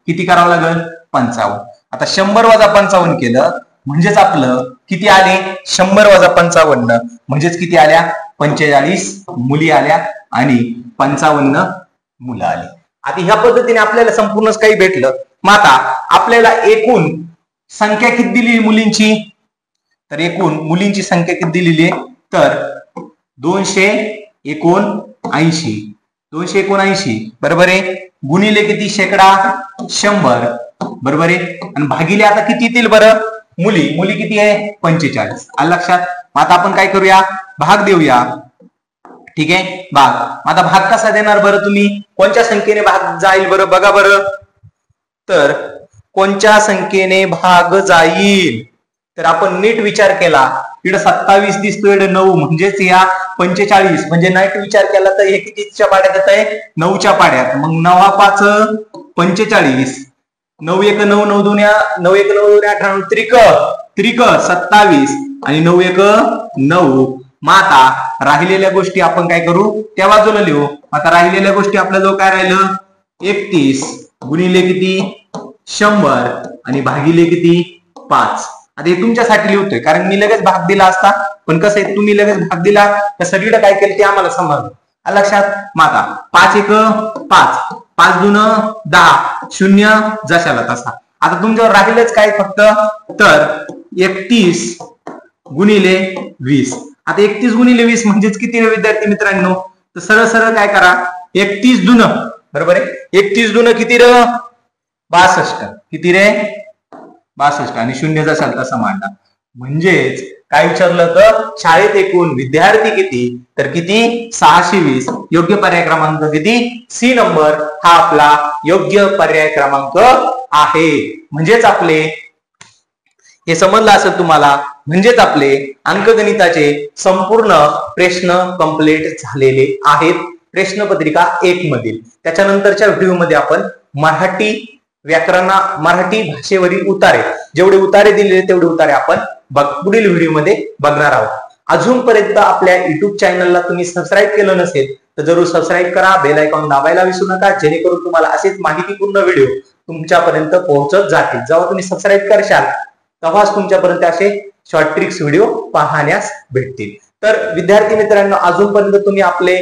किती करावं लागेल, 55. आता 100 वजा 55 केलं म्हणजेच आपलं किती आले, 100 वजा 55 म्हणजेच किती आल्या, 45 मुली आल्या आणि 55 मुलं आली. आता ह्या पद्धतीने आपल्याला संपूर्णच काही भेटलं. मग आता आपल्याला एकूण संख्या किती दिली मुलींची, तर एकूण मुलींची संख्या किती दिलेली आहे, तर 279, बरोबर आहे, गुणिले किती, शेकडा 100, बरोबर आहे, आणि भागिले आता किती येतील बरं, मुली, मुली किती आहे, 45. आलं लक्षात. मग आता आपण काय करूया, भाग देऊया, ठीक आहे, भाग. आता भाग कसा देणार बरं, तुम्ही कोणत्या संख्येने भाग जाईल बरं, बघा बरं, तर कोणत्या संख्येने भाग जाईल, तर आपण नीट विचार केला, इकडे 27 दिसतोय, इकडे 9 म्हणजेच या 45, म्हणजे नीट विचार केला तर हे कितीच्या पाड्यात येत आहे, 9च्या पाड्यात. मग 9 5 45, 9 1 9 9 2 9 1 9 2 18 त्रिक 27 आणि 9 1 9. मग आता राहिलेल्या गोष्टी आपण काय करू, त्या बाजूला लिहू. आता राहिलेल्या गोष्टी आपल्याजवळ काय राहिलं, 31 गुणिले किती, 100 आणि भागिले किती, 5. आता हे तुमच्यासाठी लिहतोय कारण मी लगेच भाग दिला असता, पण कसं आहे, तुम्ही लगेच भाग दिला तर सगळीकडे काय केलं ते आम्हाला समजलं. लक्षात. मग आता 5 1 5, 5 2 10, 0 जशाला तसा. आता तुमच्यावर राहिलंच काय फक्त, तर 31 गुणिले 20. आता 31 गुणिले 20 म्हणजेच किती रे विद्यार्थी मित्रांनो, तर सरळ सरळ काय करा, 31 दुन, बरोबर आहे, 31 दुन किती रे, 62. किती रे, 62 आणि 0 जसा तसा मांडा. म्हणजेच काय विचारलं तर शाळेत एकूण विद्यार्थी किती, तर किती, 620. योग्य पर्याय क्रमांक किती, सी नंबर हा आपला योग्य पर्याय क्रमांक आहे. म्हणजेच आपले हे समजलं असेल तुम्हाला, म्हणजेच आपले अंकगणिताचे संपूर्ण प्रश्न कंप्लीट झालेले आहेत, प्रश्नपत्रिका 1 मधील. त्याच्यानंतरच्या व्हिडिओमध्ये आपण मराठी भाषेवरील उतारे, जेवढे उतारे दिलेले तेवढे उतारे आपण पुढील व्हिडिओमध्ये बघणार आहोत. अजूनपर्यंत आपल्या युट्यूब चॅनलला तुम्ही सबस्क्राईब केलं नसेल तर जरूर सबस्क्राईब करा, बेल आयकॉन दाबायला विसरू नका, जेणेकरून तुम्हाला असेच माहितीपूर्ण व्हिडिओ तुमच्यापर्यंत पोहोचत जातील. जेव्हा तुम्ही सबस्क्राईब करशाल तेव्हाच तुमच्यापर्यंत असे शॉर्ट ट्रिक्स व्हिडिओ पाहण्यास भेटतील. तर विद्यार्थी मित्रांनो, अजूनपर्यंत तुम्ही आपले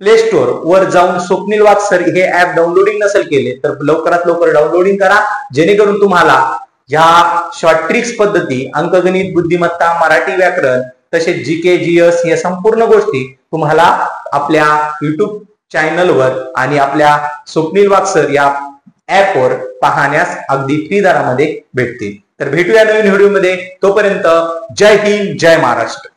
प्ले स्टोर वर जाऊन स्वप्नील वाकसर हे ऍप डाउनलोडिंग नसेल केले तर लवकरात लवकर डाउनलोडिंग करा, जेणेकरून तुम्हाला ह्या शॉर्ट ट्रिक्स पद्धती, अंकगणित, बुद्धिमत्ता, मराठी व्याकरण, तसेच जीके जीएस या संपूर्ण गोष्टी तुम्हाला आपल्या युट्यूब चॅनलवर आणि आपल्या स्वप्नील वाकसर या ऍपवर पाहण्यास अगदी फ्री दरामध्ये भेटतील. तर भेटूया नवीन व्हिडिओमध्ये. तोपर्यंत जय हिंद, जय महाराष्ट्र.